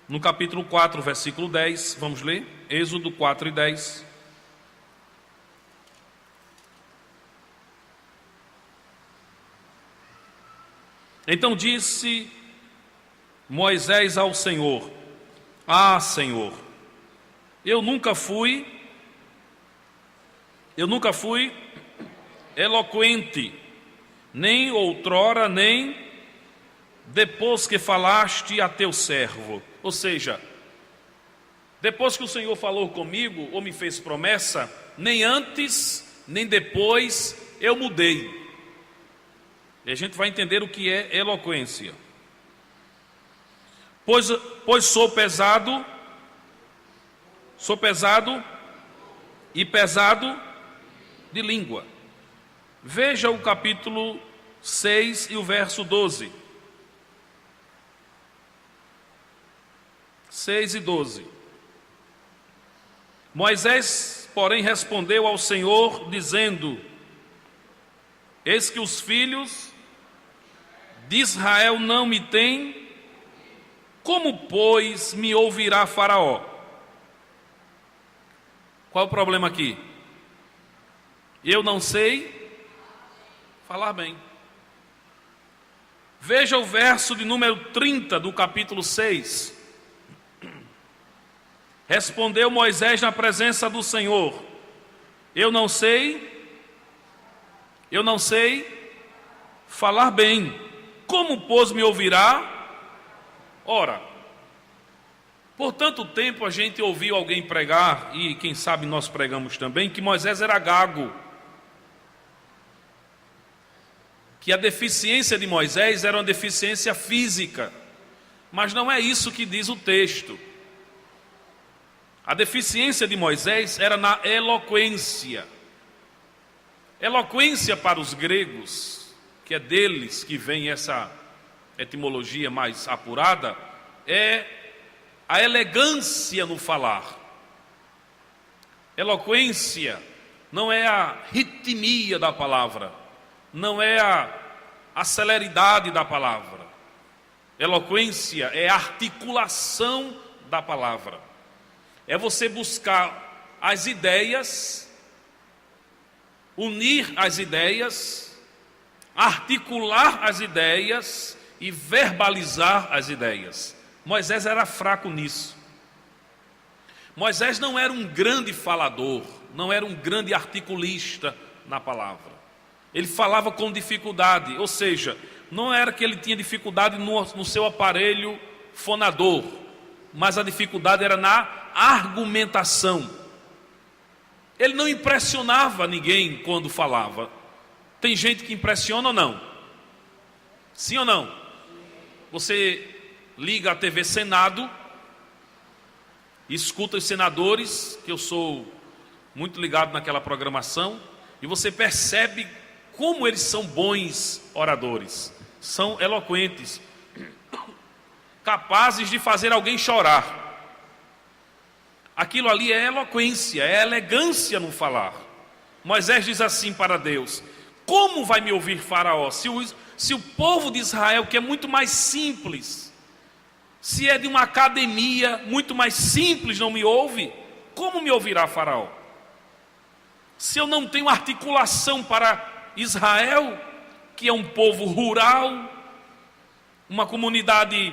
no capítulo 4, versículo 10. Vamos ler? Êxodo 4:10. Então disse Moisés ao Senhor: ah, Senhor, eu nunca fui eloquente, nem outrora, nem depois que falaste a teu servo. Ou seja, depois que o Senhor falou comigo, ou me fez promessa, nem antes, nem depois eu mudei. E a gente vai entender o que é eloquência. Pois sou pesado e pesado de língua. Veja o capítulo 6 e o verso 12. 6 e 12. Moisés, porém, respondeu ao Senhor, dizendo: eis que os filhos de Israel não me têm, como, pois, me ouvirá Faraó? Qual é o problema aqui? Eu não sei falar bem. Veja o verso de número 30 do capítulo 6. Respondeu Moisés na presença do Senhor: eu não sei falar bem. Como, pois, me ouvirá? Ora, por tanto tempo a gente ouviu alguém pregar, e quem sabe nós pregamos também, que Moisés era gago, que a deficiência de Moisés era uma deficiência física, mas não é isso que diz o texto. A deficiência de Moisés era na eloquência. Eloquência para os gregos, que é deles que vem essa etimologia mais apurada, é a elegância no falar. Eloquência não é a ritmia da palavra, não é a celeridade da palavra. Eloquência é a articulação da palavra. É você buscar as ideias, unir as ideias, articular as ideias e verbalizar as ideias. Moisés era fraco nisso. Moisés não era um grande falador, não era um grande articulista na palavra. Ele falava com dificuldade, ou seja, não era que ele tinha dificuldade no seu aparelho fonador, mas a dificuldade era na argumentação. Ele não impressionava ninguém quando falava. Tem gente que impressiona ou não? Sim ou não? Você liga a TV Senado, escuta os senadores, que eu sou muito ligado naquela programação, e você percebe como eles são bons oradores, são eloquentes, capazes de fazer alguém chorar. Aquilo ali é eloquência, é elegância no falar. Moisés diz assim para Deus: como vai me ouvir Faraó? Se o povo de Israel, que é muito mais simples, se é de uma academia muito mais simples, não me ouve, como me ouvirá Faraó? Se eu não tenho articulação para Israel, que é um povo rural, uma comunidade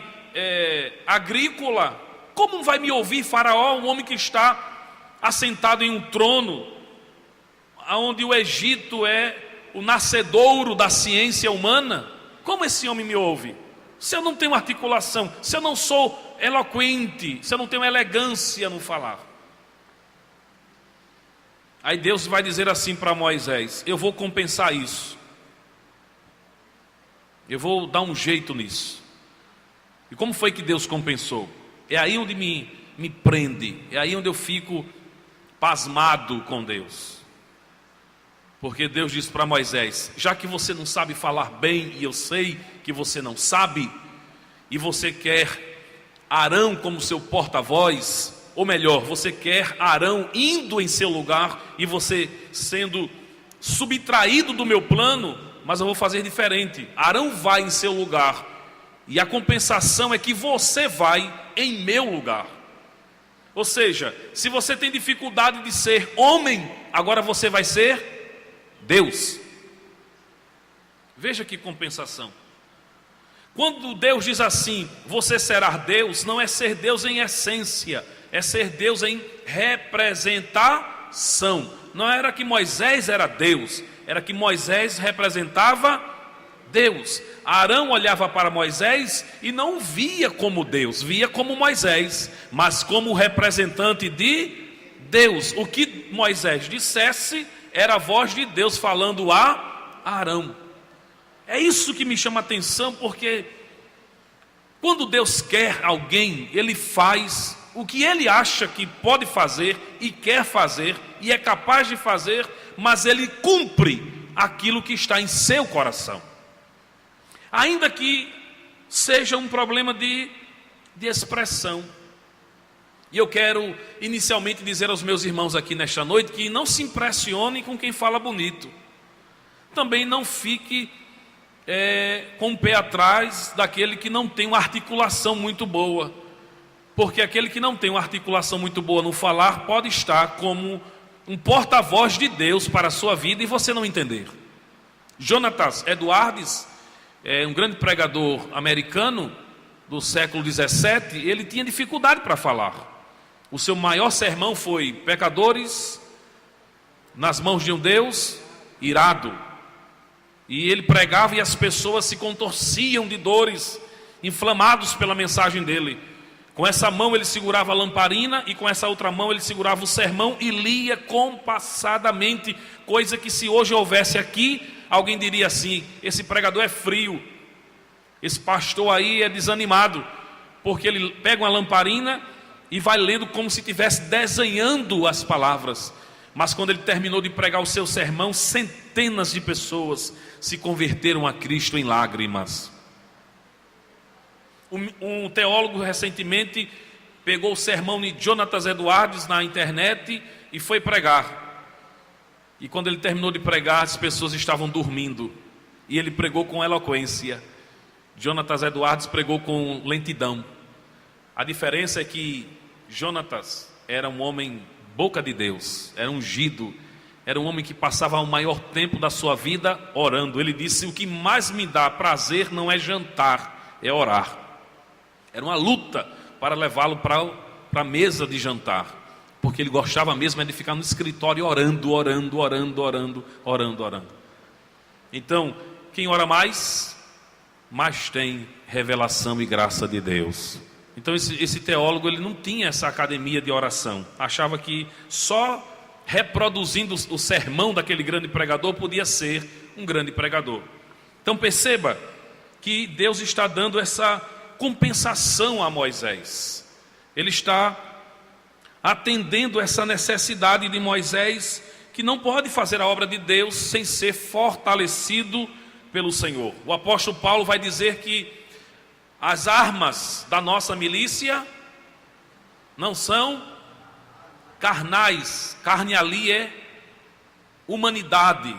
agrícola, como vai me ouvir Faraó, um homem que está assentado em um trono, onde o Egito é o nascedouro da ciência humana? Como esse homem me ouve? Se eu não tenho articulação, se eu não sou eloquente, se eu não tenho elegância no falar. Aí Deus vai dizer assim para Moisés: eu vou compensar isso, eu vou dar um jeito nisso. E como foi que Deus compensou? É aí onde me prende, é aí onde eu fico pasmado com Deus. Porque Deus disse para Moisés: já que você não sabe falar bem, e eu sei que você não sabe, e você quer Arão como seu porta-voz, ou melhor, você quer Arão indo em seu lugar e você sendo subtraído do meu plano, mas eu vou fazer diferente. Arão vai em seu lugar, e a compensação é que você vai em meu lugar. Ou seja, se você tem dificuldade de ser homem, agora você vai ser Deus. Veja que compensação. Quando Deus diz assim: você será Deus, não é ser Deus em essência, é ser Deus em representação. Não era que Moisés era Deus, era que Moisés representava Deus. Arão olhava para Moisés e não via como Deus, via como Moisés, mas como representante de Deus. O que Moisés dissesse era a voz de Deus falando a Arão. É isso que me chama a atenção, porque quando Deus quer alguém, Ele faz o que Ele acha que pode fazer e quer fazer e é capaz de fazer, mas Ele cumpre aquilo que está em seu coração. Ainda que seja um problema de expressão. E eu quero inicialmente dizer aos meus irmãos aqui nesta noite que não se impressione com quem fala bonito. Também não fique com o pé atrás daquele que não tem uma articulação muito boa. Porque aquele que não tem uma articulação muito boa no falar pode estar como um porta-voz de Deus para a sua vida e você não entender. Jonathan Edwards, um grande pregador americano do século 17, ele tinha dificuldade para falar. O seu maior sermão foi: pecadores nas mãos de um Deus irado. E ele pregava e as pessoas se contorciam de dores, inflamados pela mensagem dele. Com essa mão ele segurava a lamparina e com essa outra mão ele segurava o sermão e lia compassadamente, coisa que se hoje houvesse aqui, alguém diria assim: esse pregador é frio, esse pastor aí é desanimado, porque ele pega uma lamparina e vai lendo como se estivesse desenhando as palavras. Mas quando ele terminou de pregar o seu sermão, centenas de pessoas se converteram a Cristo em lágrimas. Um teólogo recentemente pegou o sermão de Jonathan Edwards na internet e foi pregar. E quando ele terminou de pregar, as pessoas estavam dormindo. E ele pregou com eloquência. Jonathan Edwards pregou com lentidão. A diferença é que Jonathan era um homem boca de Deus, era ungido, era um homem que passava o maior tempo da sua vida orando. Ele disse: o que mais me dá prazer não é jantar, é orar. Era uma luta para levá-lo para a mesa de jantar, porque ele gostava mesmo de ficar no escritório orando. Então, quem ora mais tem revelação e graça de Deus. Então esse teólogo, ele não tinha essa academia de oração, achava que só reproduzindo o sermão daquele grande pregador podia ser um grande pregador. Então perceba que Deus está dando essa compensação a Moisés. Ele está atendendo essa necessidade de Moisés, que não pode fazer a obra de Deus sem ser fortalecido pelo Senhor. O apóstolo Paulo vai dizer que as armas da nossa milícia não são carnais. Carne ali é humanidade.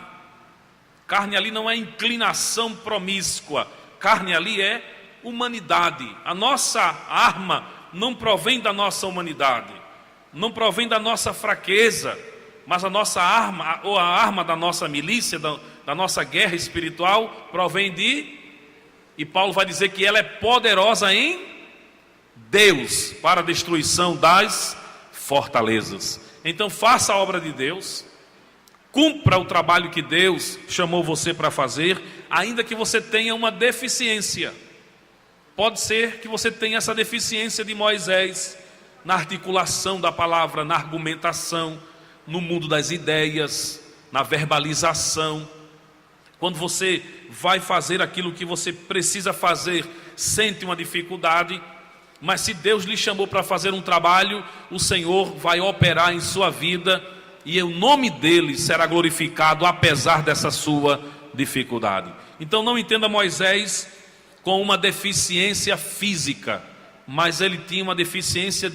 Carne ali não é inclinação promíscua. Carne ali é humanidade. A nossa arma não provém da nossa humanidade, não provém da nossa fraqueza, mas a nossa arma, ou a arma da nossa milícia, da nossa guerra espiritual, provém de... E Paulo vai dizer que ela é poderosa em Deus para a destruição das fortalezas. Então faça a obra de Deus, cumpra o trabalho que Deus chamou você para fazer, ainda que você tenha uma deficiência. Pode ser que você tenha essa deficiência de Moisés na articulação da palavra, na argumentação, no mundo das ideias, na verbalização. Quando você vai fazer aquilo que você precisa fazer, sente uma dificuldade, mas se Deus lhe chamou para fazer um trabalho, o Senhor vai operar em sua vida e o nome dele será glorificado apesar dessa sua dificuldade. Então não entenda Moisés com uma deficiência física, mas ele tinha uma deficiência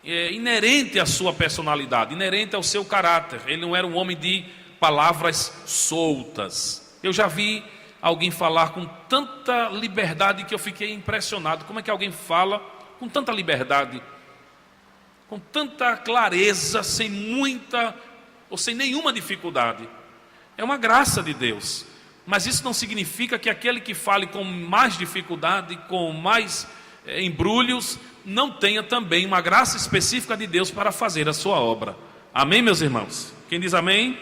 inerente à sua personalidade, inerente ao seu caráter. Ele não era um homem de palavras soltas. Eu já vi alguém falar com tanta liberdade que eu fiquei impressionado. Como é que alguém fala com tanta liberdade, com tanta clareza, sem muita ou sem nenhuma dificuldade? É uma graça de Deus. Mas isso não significa que aquele que fale com mais dificuldade, com mais embrulhos, não tenha também uma graça específica de Deus para fazer a sua obra. Amém, meus irmãos? Quem diz amém?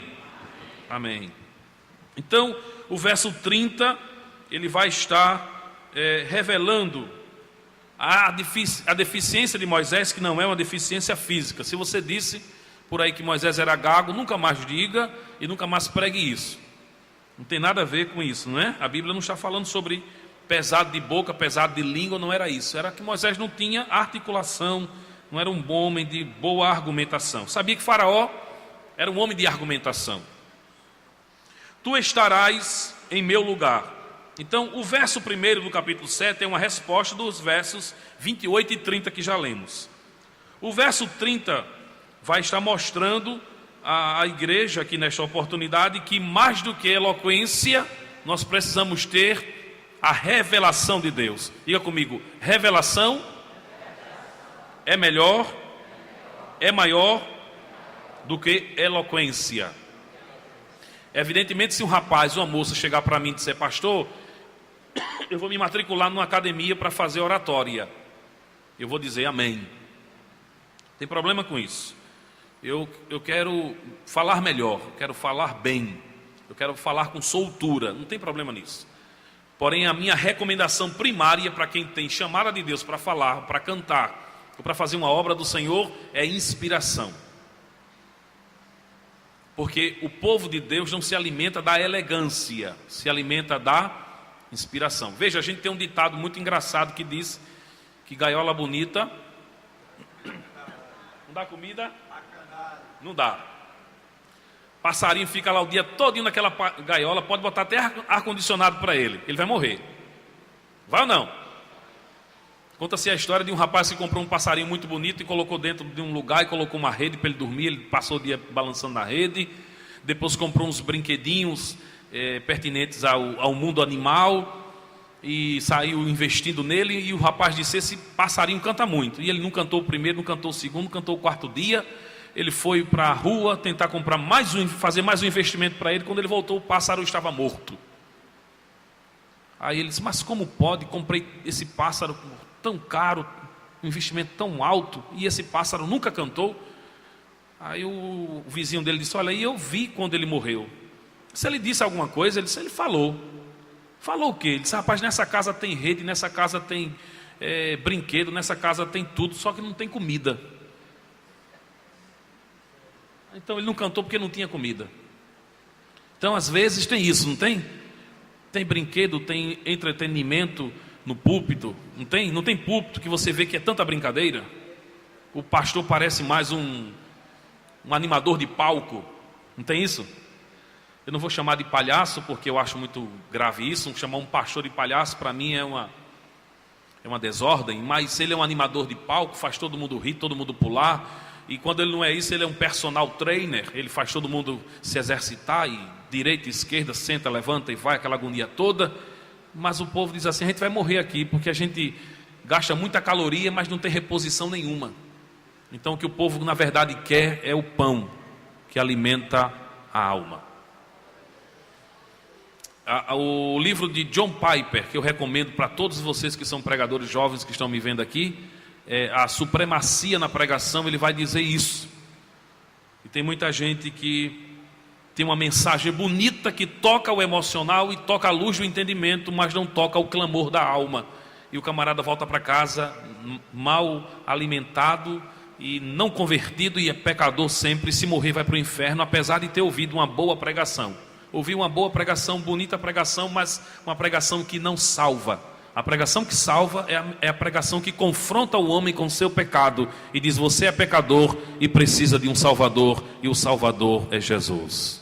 Amém. Então, o verso 30, ele vai estar revelando a deficiência de Moisés, que não é uma deficiência física. Se você disse por aí que Moisés era gago, nunca mais diga e nunca mais pregue isso. Não tem nada a ver com isso, não é? A Bíblia não está falando sobre pesado de boca, pesado de língua, não era isso. Era que Moisés não tinha articulação, não era um bom homem de boa argumentação. Sabia que Faraó era um homem de argumentação. Tu estarás em meu lugar. Então, o verso 1 do capítulo 7 é uma resposta dos versos 28 e 30 que já lemos. O verso 30 vai estar mostrando à igreja aqui nesta oportunidade que mais do que eloquência, nós precisamos ter a revelação de Deus. Diga comigo, revelação é melhor, é maior do que eloquência. Evidentemente, se um rapaz ou uma moça chegar para mim e disser, pastor, eu vou me matricular numa academia para fazer oratória, eu vou dizer amém. Tem problema com isso. Eu quero falar melhor, eu quero falar bem, eu quero falar com soltura, não tem problema nisso. Porém, a minha recomendação primária para quem tem chamada de Deus para falar, para cantar, ou para fazer uma obra do Senhor, é inspiração. Porque o povo de Deus não se alimenta da elegância, se alimenta da inspiração. Veja, a gente tem um ditado muito engraçado que diz que gaiola bonita não dá comida, não dá. Passarinho fica lá o dia todinho naquela gaiola, pode botar até ar-condicionado para ele vai morrer. Vai ou não? Conta-se a história de um rapaz que comprou um passarinho muito bonito e colocou dentro de um lugar e colocou uma rede para ele dormir. Ele passou o dia balançando na rede. Depois comprou uns brinquedinhos pertinentes ao mundo animal e saiu investindo nele. E o rapaz disse, esse passarinho canta muito. E ele não cantou o primeiro, não cantou o segundo, não cantou o quarto dia. Ele foi para a rua tentar comprar fazer mais um investimento para ele. Quando ele voltou, o pássaro estava morto. Aí ele disse, mas como pode? Comprei esse pássaro tão caro, um investimento tão alto, e esse pássaro nunca cantou. Aí o vizinho dele disse, olha, e eu vi quando ele morreu. Se ele disse alguma coisa, ele disse, ele falou. Falou o quê? Ele disse, rapaz, nessa casa tem rede, nessa casa tem brinquedo, nessa casa tem tudo, só que não tem comida. Então ele não cantou porque não tinha comida. Então às vezes tem isso, não tem? Tem brinquedo, tem entretenimento no púlpito, não tem? Não tem púlpito que você vê que é tanta brincadeira? O pastor parece mais um animador de palco, não tem isso? Eu não vou chamar de palhaço porque eu acho muito grave isso. Chamar um pastor de palhaço para mim é uma desordem, mas ele é um animador de palco, faz todo mundo rir, todo mundo pular. E quando ele não é isso, ele é um personal trainer, ele faz todo mundo se exercitar, e direita e esquerda, senta, levanta e vai, aquela agonia toda. Mas o povo diz assim, a gente vai morrer aqui, porque a gente gasta muita caloria, mas não tem reposição nenhuma. Então o que o povo na verdade quer é o pão, que alimenta a alma. O livro de John Piper, que eu recomendo para todos vocês que são pregadores jovens que estão me vendo aqui, a supremacia na pregação, ele vai dizer isso. E tem muita gente que tem uma mensagem bonita que toca o emocional e toca a luz do entendimento, mas não toca o clamor da alma. E o camarada volta para casa mal alimentado e não convertido, e é pecador sempre, e se morrer vai para o inferno, apesar de ter ouvido uma boa pregação. Ouviu uma boa pregação, bonita pregação, mas uma pregação que não salva. A pregação que salva é a pregação que confronta o homem com o seu pecado e diz, você é pecador e precisa de um Salvador, e o Salvador é Jesus.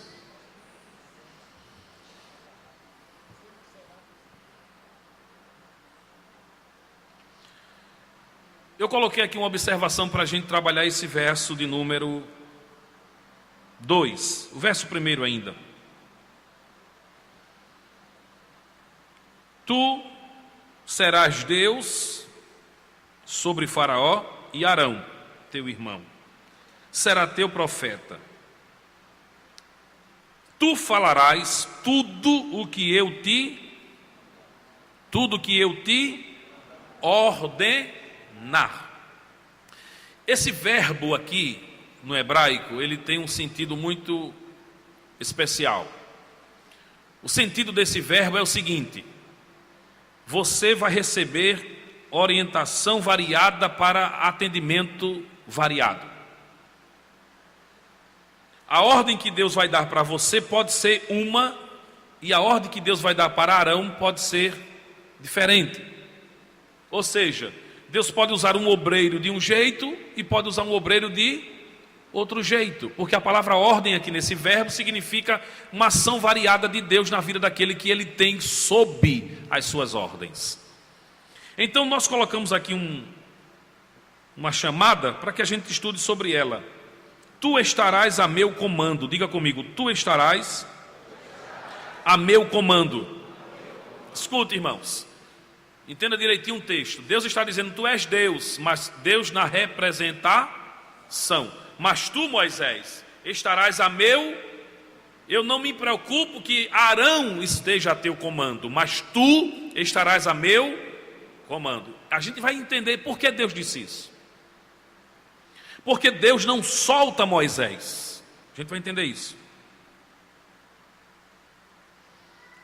Eu coloquei aqui uma observação para a gente trabalhar esse verso de número 2, o verso 1 ainda. Tu serás Deus sobre Faraó, e Arão, teu irmão, será teu profeta. Tu falarás tudo o que eu te ordenar. Esse verbo aqui no hebraico, ele tem um sentido muito especial. O sentido desse verbo é o seguinte: você vai receber orientação variada para atendimento variado. A ordem que Deus vai dar para você pode ser uma, e a ordem que Deus vai dar para Arão pode ser diferente. Ou seja, Deus pode usar um obreiro de um jeito e pode usar um obreiro de outro jeito, porque a palavra ordem aqui nesse verbo significa uma ação variada de Deus na vida daquele que ele tem sob as suas ordens. Então nós colocamos aqui uma chamada para que a gente estude sobre ela. Tu estarás a meu comando. Diga comigo, tu estarás a meu comando. Escute, irmãos, entenda direitinho o texto. Deus está dizendo, tu és Deus, mas Deus na representação. Mas tu, Moisés, estarás a meu... Eu não me preocupo que Arão esteja a teu comando, mas tu estarás a meu comando. A gente vai entender por que Deus disse isso. Porque Deus não solta Moisés. A gente vai entender isso.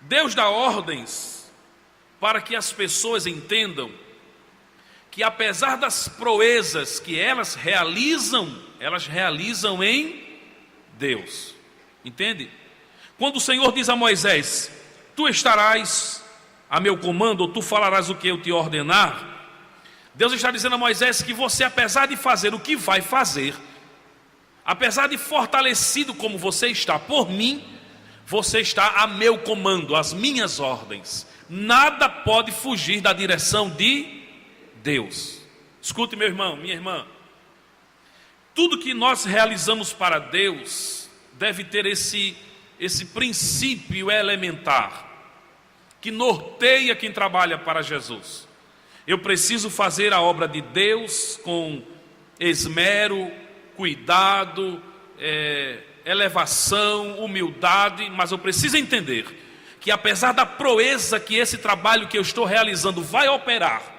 Deus dá ordens para que as pessoas entendam que apesar das proezas que elas realizam em Deus. Entende? Quando o Senhor diz a Moisés, tu estarás a meu comando, ou tu falarás o que eu te ordenar, Deus está dizendo a Moisés que você, apesar de fazer o que vai fazer, apesar de fortalecido como você está por mim, você está a meu comando, as minhas ordens. Nada pode fugir da direção de Deus. Escute, meu irmão, minha irmã. Tudo que nós realizamos para Deus deve ter esse princípio elementar que norteia quem trabalha para Jesus. Eu preciso fazer a obra de Deus com esmero, cuidado, elevação, humildade, mas eu preciso entender que apesar da proeza que esse trabalho que eu estou realizando vai operar,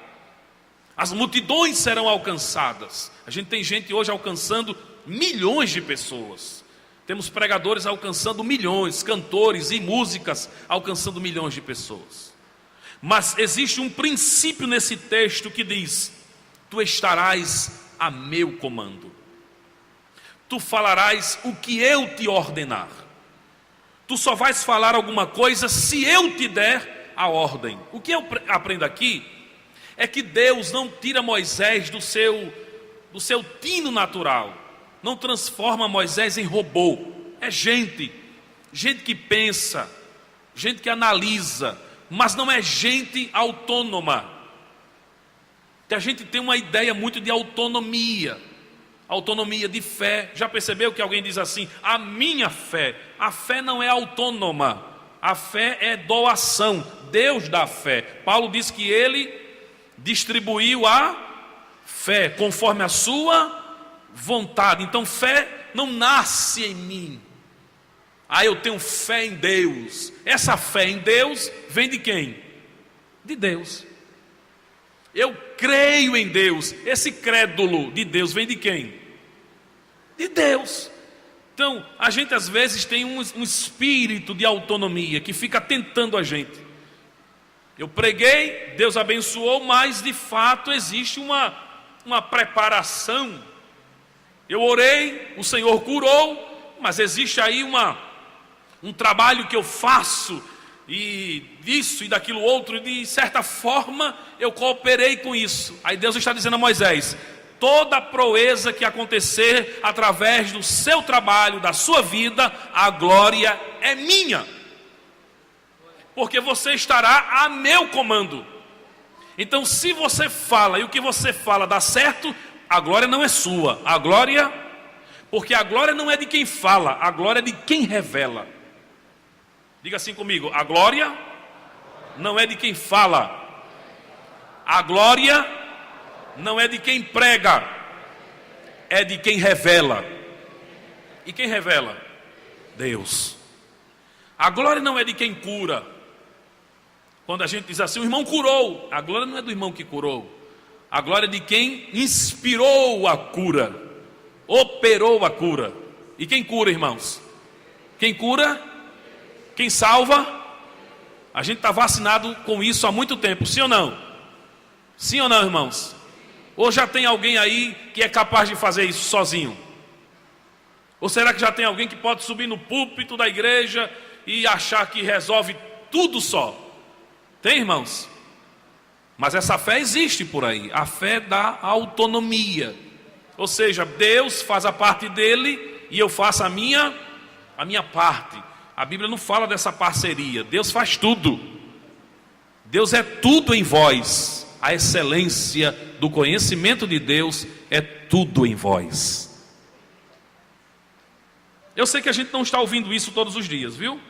as multidões serão alcançadas. A gente tem gente hoje alcançando milhões de pessoas. Temos pregadores alcançando milhões, cantores e músicas alcançando milhões de pessoas. Mas existe um princípio nesse texto que diz, tu estarás a meu comando. Tu falarás o que eu te ordenar. Tu só vais falar alguma coisa se eu te der a ordem. O que eu aprendo aqui é que Deus não tira Moisés do seu tino natural. Não transforma Moisés em robô. É gente que pensa, gente que analisa, mas não é gente autônoma. Que a gente tem uma ideia muito de autonomia de fé. Já percebeu que alguém diz assim, a minha fé? A fé não é autônoma, a fé é doação. Deus dá fé. Paulo diz que ele distribuiu a fé conforme a sua vontade. Então fé não nasce em mim. Eu tenho fé em Deus. Essa fé em Deus vem de quem? De Deus. Eu creio em Deus. Esse crédulo de Deus vem de quem? De Deus. Então a gente às vezes tem um espírito de autonomia que fica tentando a gente. Eu preguei, Deus abençoou, mas de fato existe uma preparação. Eu orei, o Senhor curou, mas existe aí um trabalho que eu faço, e disso e daquilo outro, e de certa forma eu cooperei com isso. Aí Deus está dizendo a Moisés, toda proeza que acontecer através do seu trabalho, da sua vida, a glória é minha. Porque você estará a meu comando. Então se você fala e o que você fala dá certo, a glória não é sua. A glória, porque a glória não é de quem fala, a glória é de quem revela. Diga assim comigo, a glória não é de quem fala. A glória não é de quem prega, é de quem revela. E quem revela? Deus. A glória não é de quem cura. Quando a gente diz assim, o irmão curou, a glória não é do irmão que curou. A glória é de quem inspirou a cura, operou a cura. E quem cura, irmãos? Quem cura? Quem salva? A gente está vacinado com isso há muito tempo, sim ou não? Sim ou não, irmãos? Ou já tem alguém aí que é capaz de fazer isso sozinho? Ou será que já tem alguém que pode subir no púlpito da igreja e achar que resolve tudo só. Tem, irmãos? Mas essa fé existe por aí, a fé da autonomia. Ou seja, Deus faz a parte dele e eu faço a minha parte. A Bíblia não fala dessa parceria. Deus faz tudo. Deus é tudo em vós. A excelência do conhecimento de Deus é tudo em vós. Eu sei que a gente não está ouvindo isso todos os dias, viu?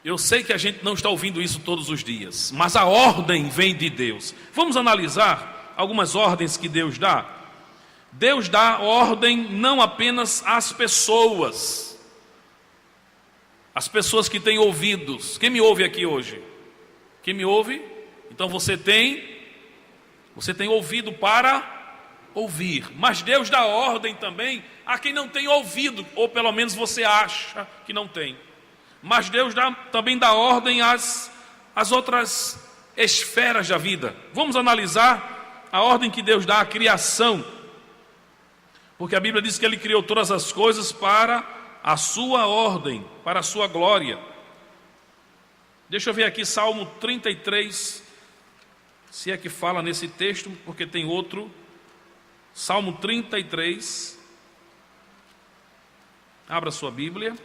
Eu sei que a gente não está ouvindo isso todos os dias, mas a ordem vem de Deus. Vamos analisar algumas ordens que Deus dá. Deus dá ordem não apenas às pessoas. As pessoas que têm ouvidos. Quem me ouve aqui hoje? Quem me ouve? Então você tem ouvido para ouvir. Mas Deus dá ordem também a quem não tem ouvido, ou pelo menos você acha que não tem. Mas Deus também dá ordem às outras esferas da vida. Vamos analisar a ordem que Deus dá à criação. Porque a Bíblia diz que Ele criou todas as coisas para a sua ordem, para a sua glória. Deixa eu ver aqui Salmo 33, se é que fala nesse texto, porque tem outro. Salmo 33. Abra sua Bíblia.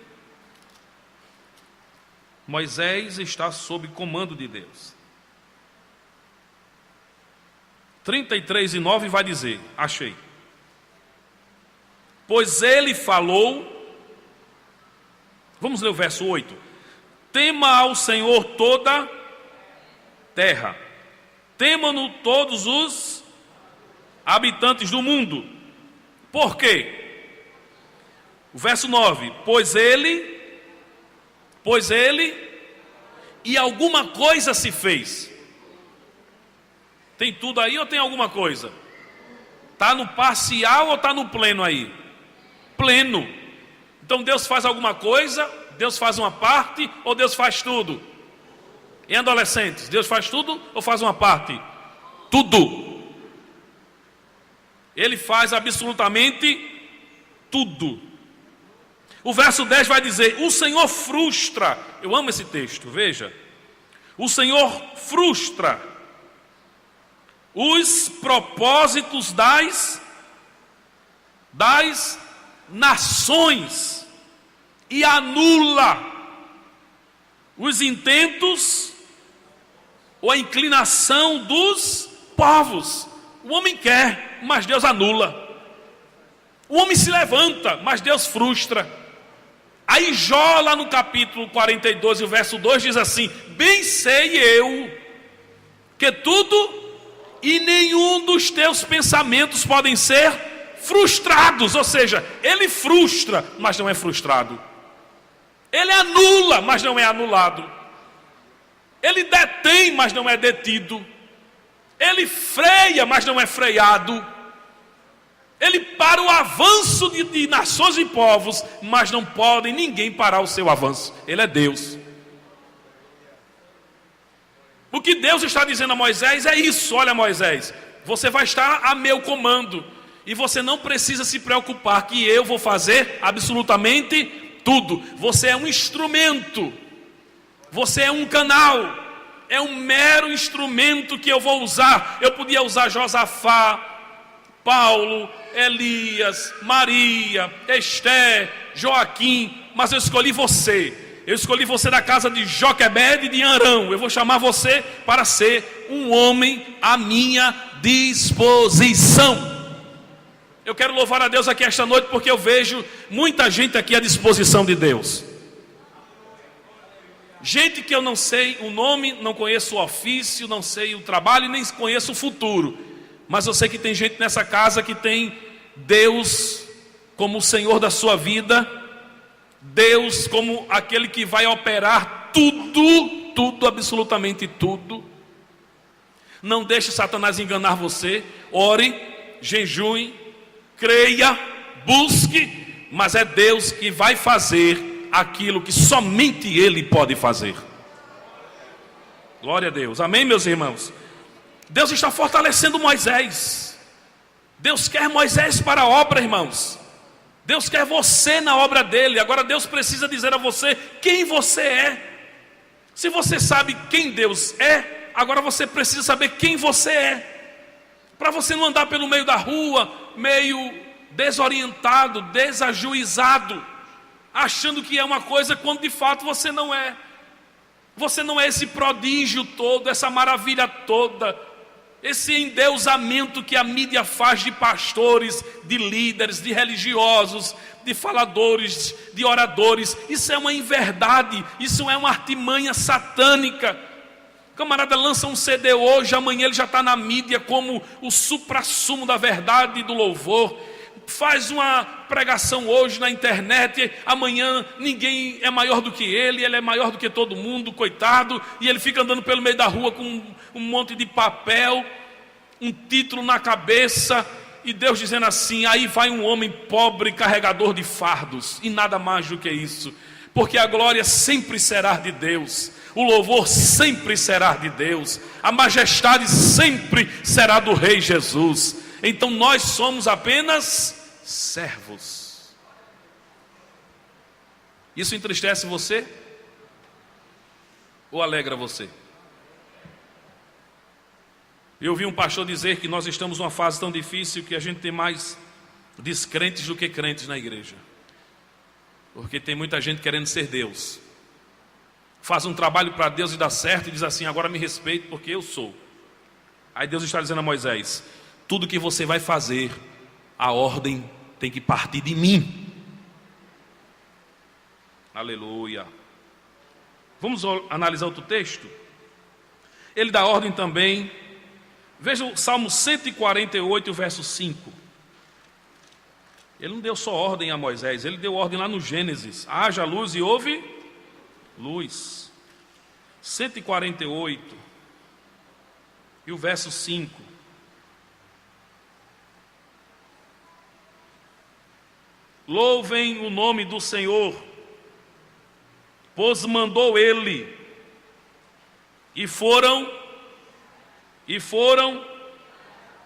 Moisés está sob comando de Deus. 33:9 vai dizer, achei. Pois ele falou, vamos ler o verso 8. Tema ao Senhor toda terra, temam-no todos os habitantes do mundo. Por quê? O verso 9, pois ele e alguma coisa se fez. Tem tudo aí ou tem alguma coisa? Está no parcial ou está no pleno aí? Pleno. Então Deus faz alguma coisa, Deus faz uma parte ou Deus faz tudo? Em adolescentes, Deus faz tudo ou faz uma parte? Tudo. Ele faz absolutamente tudo. O verso 10 vai dizer, o Senhor frustra. Eu amo esse texto, veja. O Senhor frustra os propósitos das nações e anula os intentos ou a inclinação dos povos. O homem quer, mas Deus anula. O homem se levanta, mas Deus frustra. Aí Jó, lá no capítulo 42, e o verso 2 diz assim, bem sei eu que tudo e nenhum dos teus pensamentos podem ser frustrados. Ou seja, ele frustra, mas não é frustrado. Ele anula, mas não é anulado. Ele detém, mas não é detido. Ele freia, mas não é freado. Ele para o avanço de nações e povos, mas não podem ninguém parar o seu avanço. Ele é Deus. O que Deus está dizendo a Moisés é isso. Olha, Moisés, você vai estar a meu comando e você não precisa se preocupar que eu vou fazer absolutamente tudo. Você é um instrumento. Você é um canal. É um mero instrumento que eu vou usar. Eu podia usar Josafá, Paulo, Elias, Maria, Esté, Joaquim, mas eu escolhi você. Eu escolhi você da casa de Joquebede e de Arão. Eu vou chamar você para ser um homem à minha disposição. Eu quero louvar a Deus aqui esta noite porque eu vejo muita gente aqui à disposição de Deus. Gente que eu não sei o nome, não conheço o ofício, não sei o trabalho e nem conheço o futuro. Mas eu sei que tem gente nessa casa que tem Deus como o Senhor da sua vida, Deus como aquele que vai operar tudo, absolutamente tudo. Não deixe Satanás enganar você. Ore, jejue, creia, busque, mas é Deus que vai fazer aquilo que somente Ele pode fazer. Glória a Deus, amém, meus irmãos? Deus está fortalecendo Moisés. Deus quer Moisés para a obra, irmãos. Deus quer você na obra dele. Agora Deus precisa dizer a você quem você é. Se você sabe quem Deus é, agora você precisa saber quem você é. Para você não andar pelo meio da rua, meio desorientado, desajuizado, achando que é uma coisa quando de fato você não é. Você não é esse prodígio todo, essa maravilha toda, esse endeusamento que a mídia faz de pastores, de líderes, de religiosos, de faladores, de oradores. Isso é uma inverdade, isso é uma artimanha satânica. O camarada lança um CD hoje, amanhã ele já está na mídia como o suprassumo da verdade e do louvor. Faz uma pregação hoje na internet, amanhã ninguém é maior do que ele é maior do que todo mundo, coitado, e ele fica andando pelo meio da rua com um monte de papel, um título na cabeça, e Deus dizendo assim: aí vai um homem pobre, carregador de fardos, e nada mais do que isso, porque a glória sempre será de Deus, o louvor sempre será de Deus, a majestade sempre será do Rei Jesus. Então nós somos apenas servos. Isso entristece você? Ou alegra você? Eu ouvi um pastor dizer que nós estamos numa fase tão difícil que a gente tem mais descrentes do que crentes na igreja. Porque tem muita gente querendo ser Deus. Faz um trabalho para Deus e dá certo e diz assim: agora me respeite porque eu sou. Aí Deus está dizendo a Moisés: tudo que você vai fazer, a ordem tem que partir de mim. Aleluia. Vamos analisar outro texto? Ele dá ordem também. Veja o Salmo 148, verso 5. Ele não deu só ordem a Moisés, ele deu ordem lá no Gênesis: haja luz e houve luz. 148 e o verso 5. Louvem o nome do Senhor, pois mandou ele, e foram,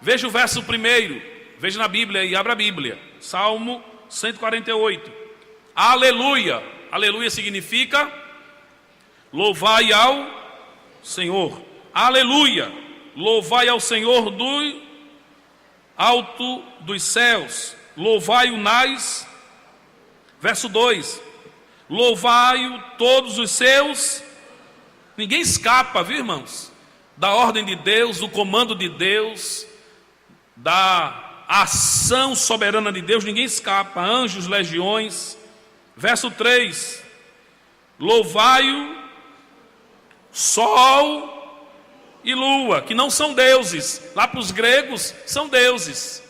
veja o verso primeiro, veja na Bíblia e abra a Bíblia, Salmo 148, aleluia, aleluia significa louvai ao Senhor, aleluia, louvai ao Senhor do alto dos céus, louvai-o nas, verso 2, louvai-o todos os seus, ninguém escapa, viu irmãos, da ordem de Deus, do comando de Deus, da ação soberana de Deus, ninguém escapa, anjos, legiões. Verso 3, louvai-o sol e lua, que não são deuses, lá para os gregos são deuses.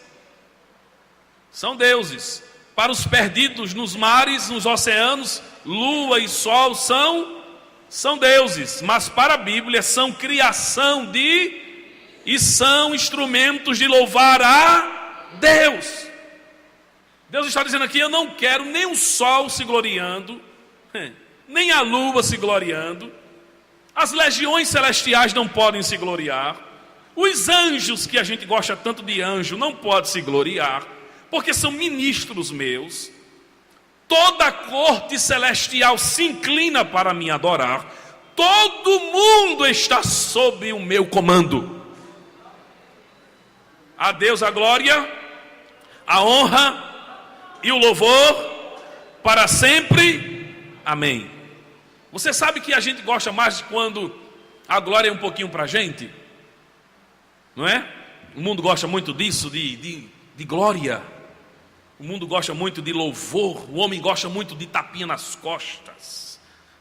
São deuses. Para os perdidos nos mares, nos oceanos, lua e sol são deuses. Mas para a Bíblia são criação e são instrumentos de louvar a Deus. Deus está dizendo aqui: eu não quero nem o sol se gloriando, nem a lua se gloriando. As legiões celestiais não podem se gloriar. Os anjos, que a gente gosta tanto de anjo, não podem se gloriar, porque são ministros meus. Toda a corte celestial se inclina para me adorar. Todo mundo está sob o meu comando. A Deus a glória, a honra e o louvor para sempre. Amém. Você sabe que a gente gosta mais de quando a glória é um pouquinho para a gente? Não é? O mundo gosta muito disso, de glória. O mundo gosta muito de louvor. O homem gosta muito de tapinha nas costas,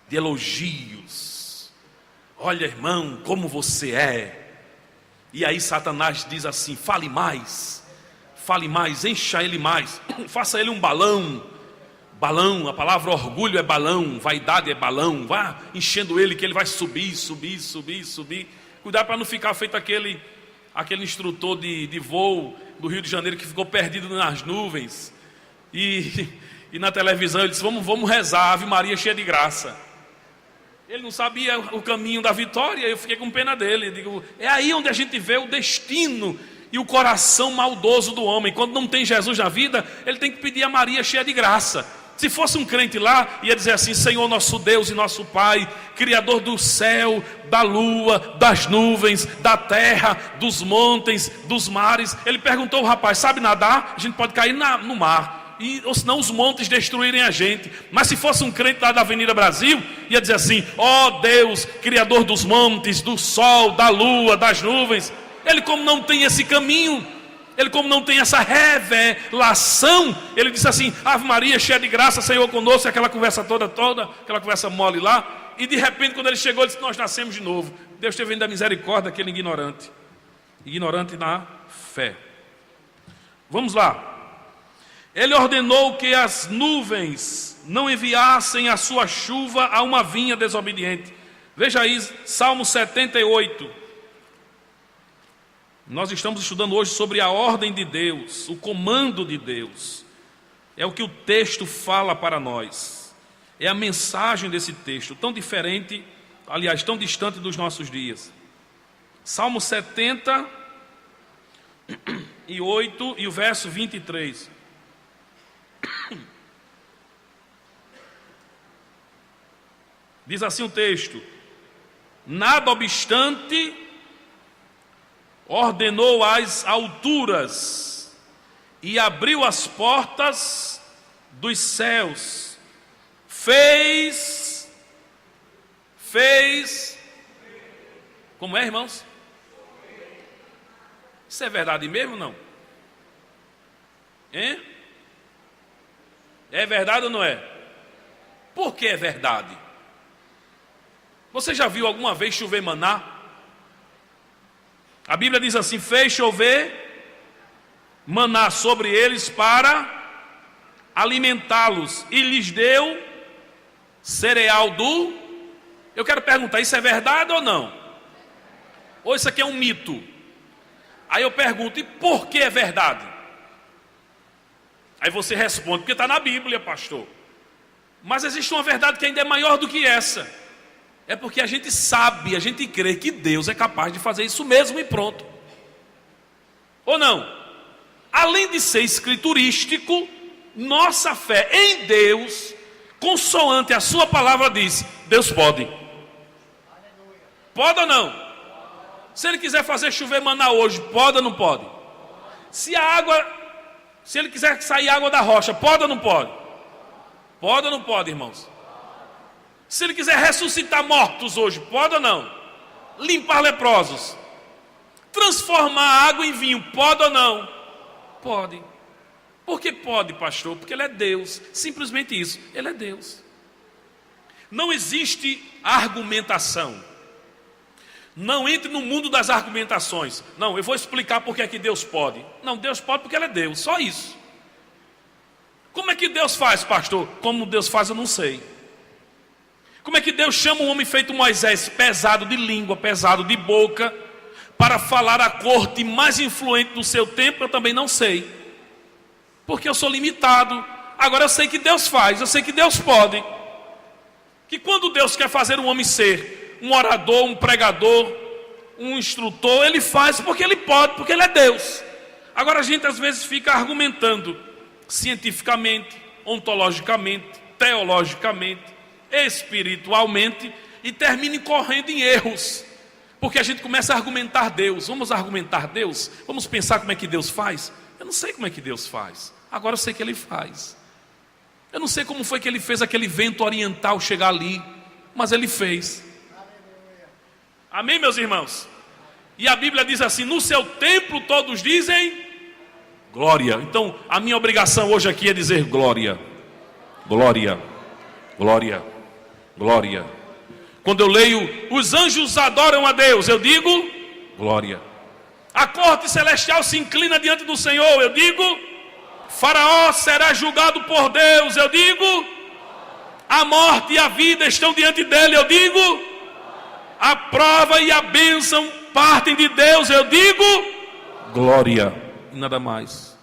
de elogios. Olha, irmão, como você é. E aí Satanás diz assim: fale mais, encha ele mais, faça ele um balão. Balão, a palavra orgulho é balão, vaidade é balão. Vá enchendo ele, que ele vai subir. Cuidado para não ficar feito aquele instrutor de voo do Rio de Janeiro que ficou perdido nas nuvens, e na televisão ele disse: vamos rezar, Ave Maria cheia de graça. Ele não sabia o caminho da vitória. Eu fiquei com pena dele. Eu digo: é aí onde a gente vê o destino e o coração maldoso do homem. Quando não tem Jesus na vida, ele tem que pedir a Maria cheia de graça. Se fosse um crente lá, ia dizer assim: Senhor nosso Deus e nosso Pai, Criador do céu, da lua, das nuvens, da terra, dos montes, dos mares. Ele perguntou ao rapaz: sabe nadar? A gente pode cair no mar, ou senão os montes destruírem a gente. Mas se fosse um crente lá da Avenida Brasil, ia dizer assim: ó Deus, Criador dos montes, do sol, da lua, das nuvens. Ele, como não tem esse caminho, ele, como não tem essa revelação, ele disse assim: Ave Maria, cheia de graça, Senhor conosco. Aquela conversa toda, aquela conversa mole lá. E de repente, quando ele chegou, ele disse: nós nascemos de novo. Deus teve ainda misericórdia daquele ignorante na fé. Vamos lá. Ele ordenou que as nuvens não enviassem a sua chuva a uma vinha desobediente. Veja aí, Salmo 78. Nós estamos estudando hoje sobre a ordem de Deus, o comando de Deus. É o que o texto fala para nós. É a mensagem desse texto, tão diferente, aliás, tão distante dos nossos dias. Salmo 78 e o verso 23. Diz assim o texto: nada obstante, ordenou as alturas e abriu as portas dos céus, fez, como é, irmãos? Isso é verdade mesmo ou não? Hein? É verdade ou não é? Por que é verdade? Você já viu alguma vez chover maná? A Bíblia diz assim: fez chover maná sobre eles para alimentá-los, e lhes deu cereal do... Eu quero perguntar, isso é verdade ou não? Ou isso aqui é um mito? Aí eu pergunto: e por que é verdade? Aí você responde: porque está na Bíblia, pastor. Mas existe uma verdade que ainda é maior do que essa. É porque a gente sabe, a gente crê que Deus é capaz de fazer isso mesmo e pronto. Ou não? Além de ser escriturístico, nossa fé em Deus, consoante a sua palavra, diz: Deus pode. Pode ou não? Se Ele quiser fazer chover maná hoje, pode ou não pode? Se Ele quiser sair água da rocha, pode ou não pode? Pode ou não pode, irmãos? Se Ele quiser ressuscitar mortos hoje, pode ou não? Limpar leprosos, transformar água em vinho, pode ou não? Pode. Por que pode, pastor? Porque Ele é Deus, simplesmente isso, Ele é Deus. Não existe argumentação. Não entre no mundo das argumentações. Não, eu vou explicar porque é que Deus pode. Não, Deus pode porque Ele é Deus, só isso. Como é que Deus faz, pastor? Como Deus faz, eu não sei. Como é que Deus chama um homem feito Moisés, pesado de língua, pesado de boca, para falar à corte mais influente do seu tempo? Eu também não sei, porque eu sou limitado. Agora eu sei que Deus faz, eu sei que Deus pode. Que quando Deus quer fazer um homem ser um orador, um pregador, um instrutor, Ele faz porque Ele pode, porque Ele é Deus. Agora a gente às vezes fica argumentando cientificamente, ontologicamente, teologicamente, espiritualmente, e termina incorrendo em erros, porque a gente começa a argumentar Deus. Vamos argumentar Deus? Vamos pensar como é que Deus faz? Eu não sei como é que Deus faz, agora eu sei que Ele faz. Eu não sei como foi que Ele fez aquele vento oriental chegar ali, mas Ele fez. Amém, meus irmãos? E a Bíblia diz assim: no seu templo todos dizem glória. Então a minha obrigação hoje aqui é dizer glória, glória, glória, glória. Quando eu leio os anjos adoram a Deus, eu digo glória. A corte celestial se inclina diante do Senhor, eu digo Faraó será julgado por Deus, eu digo a morte e a vida estão diante dele, eu digo a prova e a bênção partem de Deus, eu digo glória, e nada mais,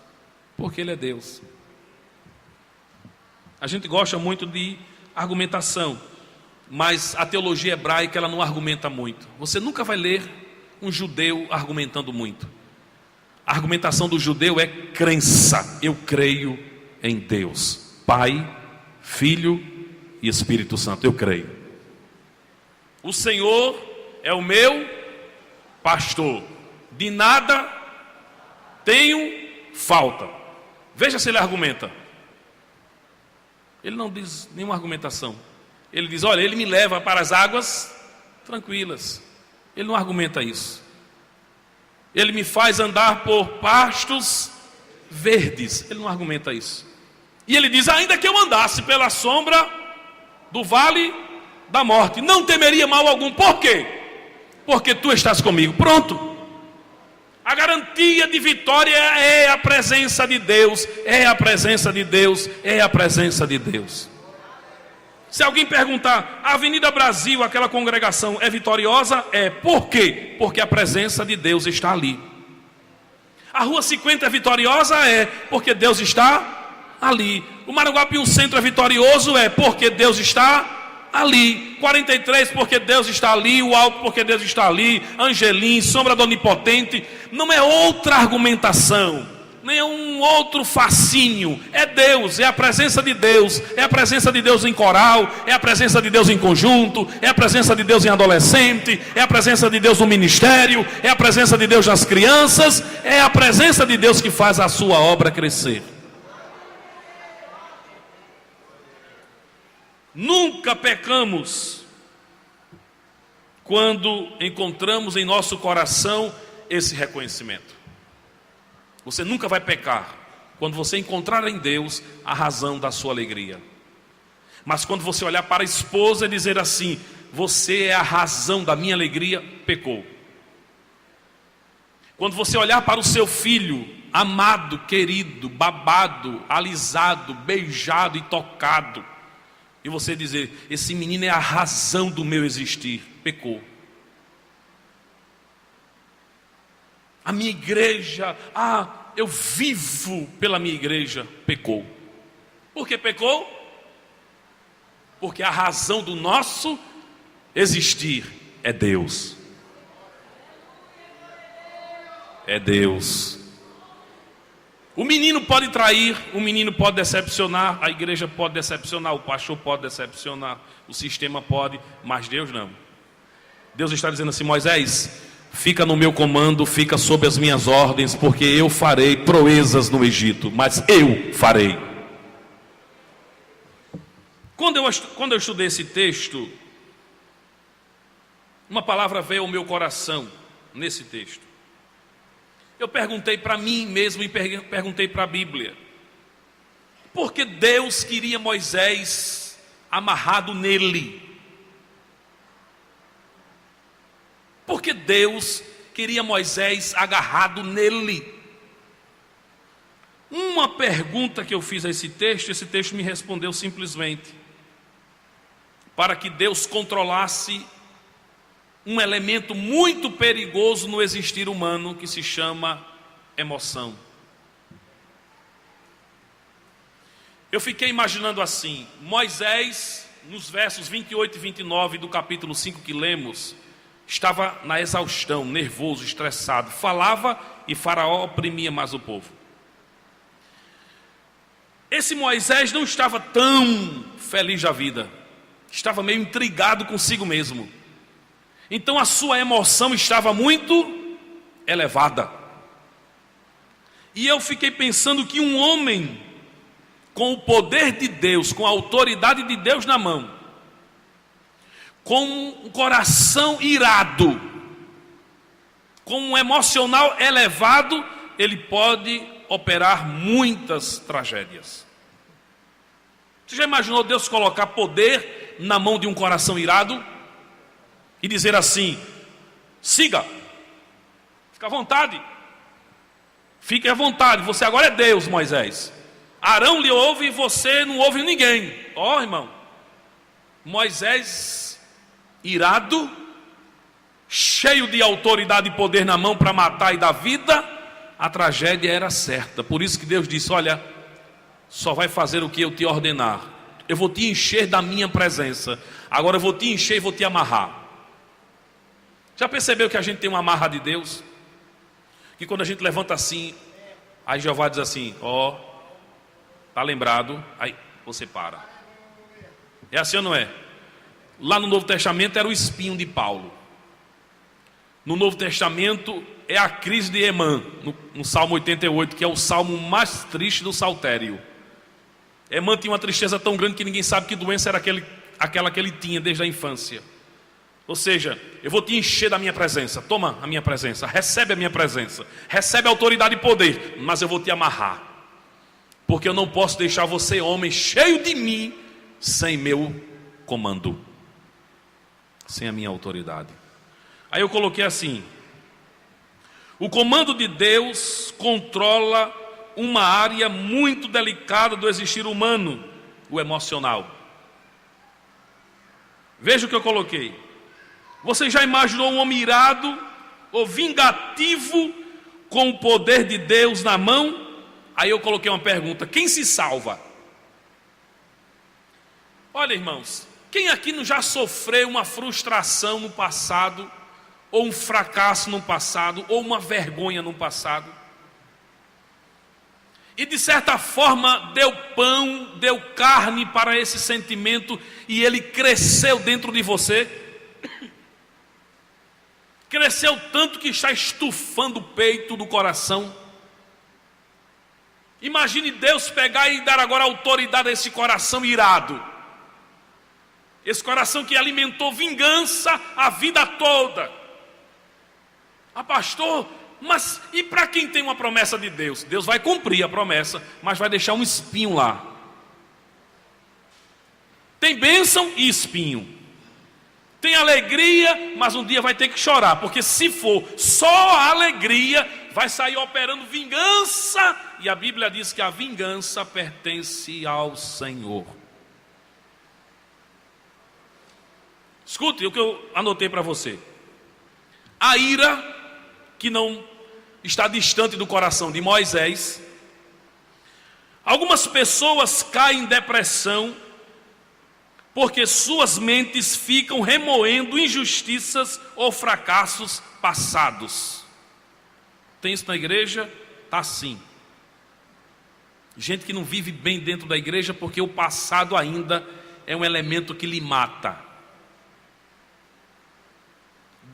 porque Ele é Deus. A gente gosta muito de argumentação, mas a teologia hebraica ela não argumenta muito. Você nunca vai ler um judeu argumentando muito. A argumentação do judeu é crença. Eu creio em Deus, Pai, Filho e Espírito Santo. Eu creio. O Senhor é o meu pastor. De nada tenho falta. Veja se ele argumenta. Ele não diz nenhuma argumentação. Ele diz, olha, ele me leva para as águas tranquilas. Ele não argumenta isso. Ele me faz andar por pastos verdes. Ele não argumenta isso. E ele diz, ainda que eu andasse pela sombra do vale da morte, não temeria mal algum. Por quê? Porque tu estás comigo. Pronto. A garantia de vitória é a presença de Deus. É a presença de Deus. É a presença de Deus. Se alguém perguntar, a Avenida Brasil, aquela congregação, é vitoriosa? É. Por quê? Porque a presença de Deus está ali. A Rua 50 é vitoriosa? É. Porque Deus está ali. O Maranguapium Centro é vitorioso? É. Porque Deus está ali. 43 porque Deus está ali. O Alto porque Deus está ali. Angelim, Sombra do Onipotente. Não é outra argumentação, nem é um outro fascínio. É Deus, é a presença de Deus. É a presença de Deus em coral, é a presença de Deus em conjunto, é a presença de Deus em adolescente, é a presença de Deus no ministério, é a presença de Deus nas crianças, é a presença de Deus que faz a sua obra crescer. Nunca pecamos quando encontramos em nosso coração esse reconhecimento. Você nunca vai pecar quando você encontrar em Deus a razão da sua alegria. Mas quando você olhar para a esposa e dizer assim, você é a razão da minha alegria, pecou. Quando você olhar para o seu filho, amado, querido, babado, alisado, beijado e tocado, e você dizer, esse menino é a razão do meu existir, pecou. A minha igreja, eu vivo pela minha igreja, pecou. Por que pecou? Porque a razão do nosso existir é Deus. É Deus. O menino pode trair, o menino pode decepcionar, a igreja pode decepcionar, o pastor pode decepcionar, o sistema pode, mas Deus não. Deus está dizendo assim, Moisés, fica no meu comando, fica sob as minhas ordens, porque eu farei proezas no Egito, mas eu farei. Quando eu estudei esse texto, uma palavra veio ao meu coração nesse texto. Eu perguntei para mim mesmo e perguntei para a Bíblia. Por que Deus queria Moisés amarrado nele? Por que Deus queria Moisés agarrado nele? Uma pergunta que eu fiz a esse texto me respondeu simplesmente: para que Deus controlasse um elemento muito perigoso no existir humano que se chama emoção. Eu fiquei imaginando assim, Moisés, nos versos 28 e 29 do capítulo 5 que lemos, estava na exaustão, nervoso, estressado, falava e Faraó oprimia mais o povo. Esse Moisés não estava tão feliz da vida, estava meio intrigado consigo mesmo. Então a sua emoção estava muito elevada. E eu fiquei pensando que um homem com o poder de Deus, com a autoridade de Deus na mão, com um coração irado, com um emocional elevado, ele pode operar muitas tragédias. Você já imaginou Deus colocar poder na mão de um coração irado? E dizer assim, siga, fica à vontade, fique à vontade, você agora é Deus, Moisés. Arão lhe ouve e você não ouve ninguém. Ó, irmão, Moisés irado, cheio de autoridade e poder na mão para matar e dar vida, a tragédia era certa. Por isso que Deus disse, olha, só vai fazer o que eu te ordenar. Eu vou te encher da minha presença. Agora eu vou te encher e vou te amarrar. Já percebeu que a gente tem uma amarra de Deus? que quando a gente levanta assim, aí Jeová diz assim, ó, tá lembrado? Aí você para. É assim ou não é? Lá no Novo Testamento era o espinho de Paulo. No Novo Testamento é a crise de Emã, no Salmo 88, que é o salmo mais triste do Saltério. Emã tinha uma tristeza tão grande que ninguém sabe que doença era aquela que ele tinha desde a infância. Ou seja, eu vou te encher da minha presença. Toma a minha presença, recebe a minha presença, recebe a autoridade e poder, mas eu vou te amarrar, porque eu não posso deixar você, homem, cheio de mim, sem meu comando, sem a minha autoridade. Aí eu coloquei assim: o comando de Deus controla uma área muito delicada do existir humano, o emocional. Veja o que eu coloquei. Você já imaginou um homem irado ou vingativo com o poder de Deus na mão? Aí eu coloquei uma pergunta: quem se salva? Olha, irmãos, quem aqui não já sofreu uma frustração no passado, ou um fracasso no passado, ou uma vergonha no passado? E de certa forma deu pão, deu carne para esse sentimento, e ele cresceu dentro de você. Cresceu tanto que está estufando o peito do coração. Imagine Deus pegar e dar agora autoridade a esse coração irado. Esse coração que alimentou vingança a vida toda. Ah, pastor, mas e para quem tem uma promessa de Deus? Deus vai cumprir a promessa, mas vai deixar um espinho lá. Tem bênção e espinho. Tem alegria, mas um dia vai ter que chorar, porque se for só a alegria, vai sair operando vingança, e a Bíblia diz que a vingança pertence ao Senhor. Escute o que eu anotei para você. A ira que não está distante do coração de Moisés. Algumas pessoas caem em depressão porque suas mentes ficam remoendo injustiças ou fracassos passados. Tem isso na igreja? Tá sim. Gente que não vive bem dentro da igreja porque o passado ainda é um elemento que lhe mata.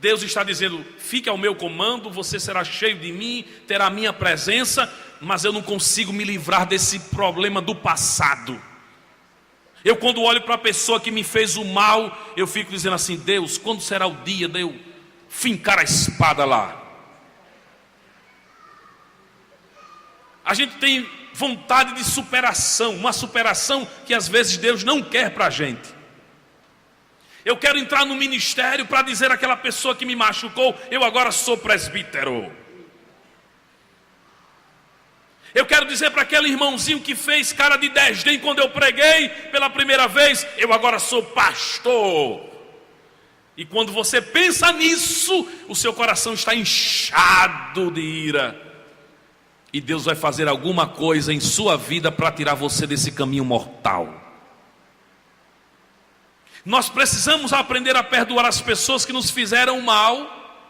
Deus está dizendo: fique ao meu comando, você será cheio de mim, terá a minha presença, mas eu não consigo me livrar desse problema do passado. Eu, quando olho para a pessoa que me fez o mal, eu fico dizendo assim: Deus, quando será o dia de eu fincar a espada lá? A gente tem vontade de superação, uma superação que às vezes Deus não quer para a gente. Eu quero entrar no ministério para dizer àquela pessoa que me machucou: eu agora sou presbítero. Eu quero dizer para aquele irmãozinho que fez cara de desdém quando eu preguei pela primeira vez: eu agora sou pastor. E quando você pensa nisso, o seu coração está inchado de ira. E Deus vai fazer alguma coisa em sua vida para tirar você desse caminho mortal. Nós precisamos aprender a perdoar as pessoas que nos fizeram mal,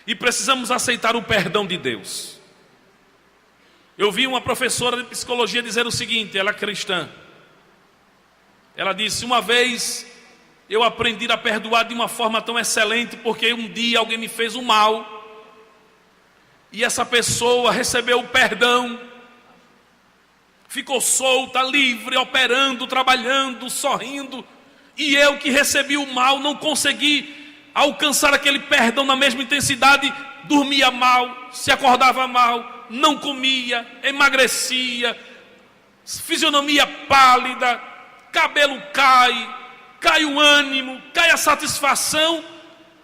e precisamos aceitar o perdão de Deus. Eu vi uma professora de psicologia dizer o seguinte, ela é cristã. Ela disse: uma vez eu aprendi a perdoar de uma forma tão excelente, porque um dia alguém me fez um mal, e essa pessoa recebeu o perdão, ficou solta, livre, operando, trabalhando, sorrindo. E eu que recebi o mal, não consegui alcançar aquele perdão na mesma intensidade. Dormia mal, se acordava mal, não comia, emagrecia, fisionomia pálida, cabelo cai o ânimo, cai a satisfação.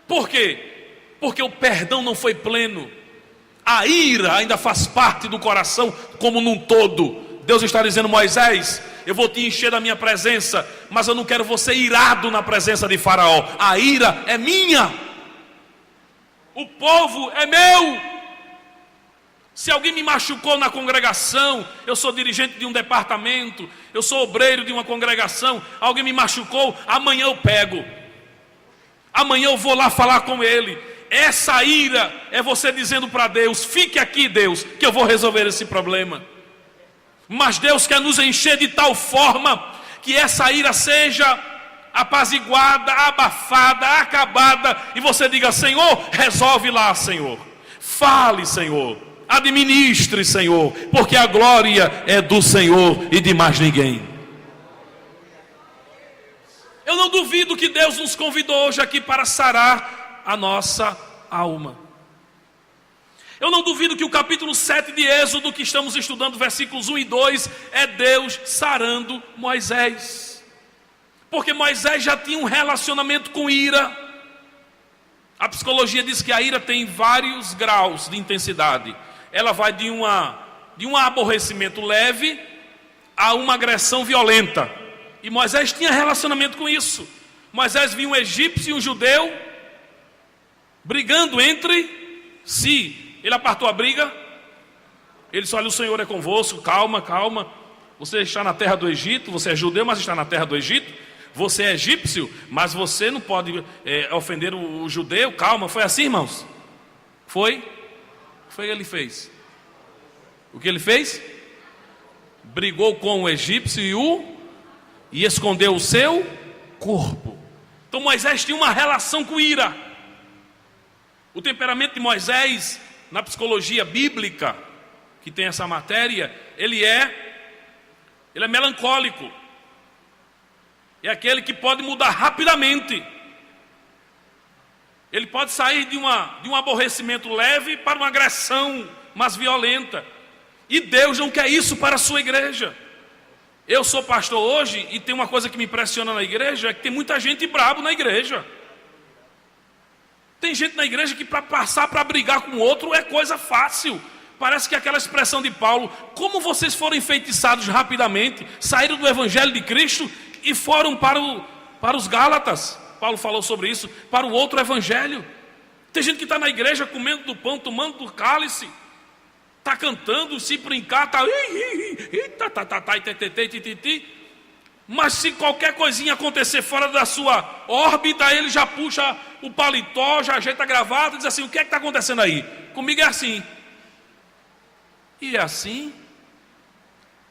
Por quê? Porque o perdão não foi pleno. A ira ainda faz parte do coração como num todo. Deus está dizendo: Moisés, eu vou te encher da minha presença, mas eu não quero você irado na presença de Faraó. A ira é minha, o povo é meu. Se alguém me machucou na congregação, eu sou dirigente de um departamento, eu sou obreiro de uma congregação, alguém me machucou, amanhã eu pego, amanhã eu vou lá falar com ele. Essa ira é você dizendo para Deus: fique aqui, Deus, que eu vou resolver esse problema. Mas Deus quer nos encher de tal forma que essa ira seja apaziguada, abafada, acabada, e você diga: Senhor, resolve lá, Senhor. Fale, Senhor. Administre, Senhor, porque a glória é do Senhor e de mais ninguém. Eu não duvido que Deus nos convidou hoje aqui para sarar a nossa alma. Eu não duvido que o capítulo 7 de Êxodo, que estamos estudando, versículos 1 e 2, é Deus sarando Moisés. Porque Moisés já tinha um relacionamento com ira. A psicologia diz que a ira tem vários graus de intensidade. Ela vai de um aborrecimento leve a uma agressão violenta. E Moisés tinha relacionamento com isso. Moisés viu um egípcio e um judeu brigando entre si. Ele apartou a briga. Ele disse: olha, o Senhor é convosco, calma, calma. Você está na terra do Egito, você é judeu, mas está na terra do Egito. Você é egípcio, mas você não pode ofender o judeu, calma. Foi assim, irmãos? Foi? O que ele fez? O que ele fez? Brigou com o egípcio e escondeu o seu corpo. Então Moisés tinha uma relação com ira. O temperamento de Moisés, na psicologia bíblica, que tem essa matéria, ele é melancólico. É aquele que pode mudar rapidamente. Ele pode sair de um aborrecimento leve para uma agressão mais violenta. E Deus não quer isso para a sua igreja. Eu sou pastor hoje e tem uma coisa que me impressiona na igreja, é que tem muita gente brabo na igreja. Tem gente na igreja que para passar para brigar com o outro é coisa fácil. Parece que aquela expressão de Paulo: como vocês foram enfeitiçados rapidamente, saíram do evangelho de Cristo e foram para os Gálatas. Paulo falou sobre isso, para o outro evangelho. Tem gente que está na igreja comendo do pão, tomando do cálice, está cantando, se brincar, está mas se qualquer coisinha acontecer fora da sua órbita, ele já puxa o paletó, já ajeita a gravata e diz assim: o que é que está acontecendo aí? Comigo é assim. E é assim.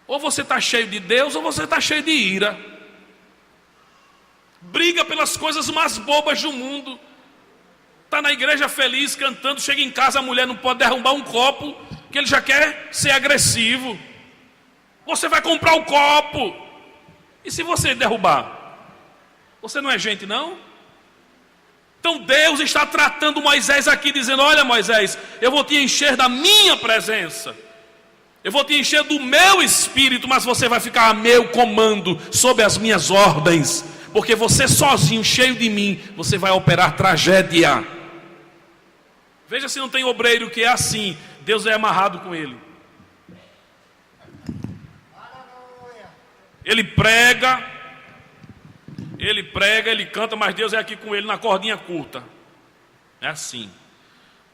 Ou você está cheio de Deus, ou você está cheio de ira. Briga pelas coisas mais bobas do mundo. Está na igreja feliz, cantando, chega em casa, a mulher não pode derrubar um copo, que ele já quer ser agressivo. Você vai comprar o copo. E se você derrubar? Você não é gente, não? Então Deus está tratando Moisés aqui, dizendo: olha, Moisés, eu vou te encher da minha presença. Eu vou te encher do meu espírito, mas você vai ficar a meu comando, sob as minhas ordens. Porque você sozinho, cheio de mim, você vai operar tragédia. Veja se não tem obreiro que é assim. Deus é amarrado com ele. Ele prega, ele canta, mas Deus é aqui com ele na cordinha curta. É assim.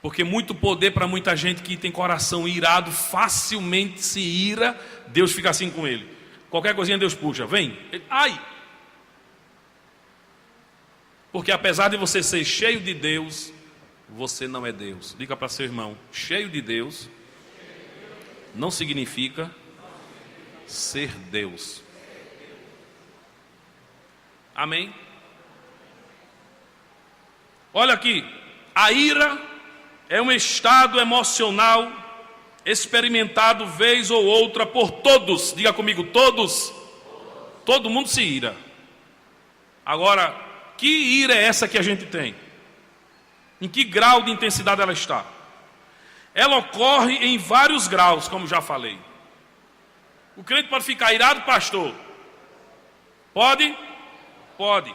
Porque muito poder para muita gente que tem coração irado, facilmente se ira, Deus fica assim com ele. Qualquer coisinha Deus puxa, vem. Ai! Porque apesar de você ser cheio de Deus, você não é Deus. Diga para seu irmão: cheio de Deus não significa ser Deus. Amém? Olha aqui, a ira é um estado emocional experimentado vez ou outra por todos. Diga comigo, todos. Todo mundo se ira. Agora, que ira é essa que a gente tem? Em que grau de intensidade ela está? Ela ocorre em vários graus, como já falei. O crente pode ficar irado, pastor? Pode? Pode.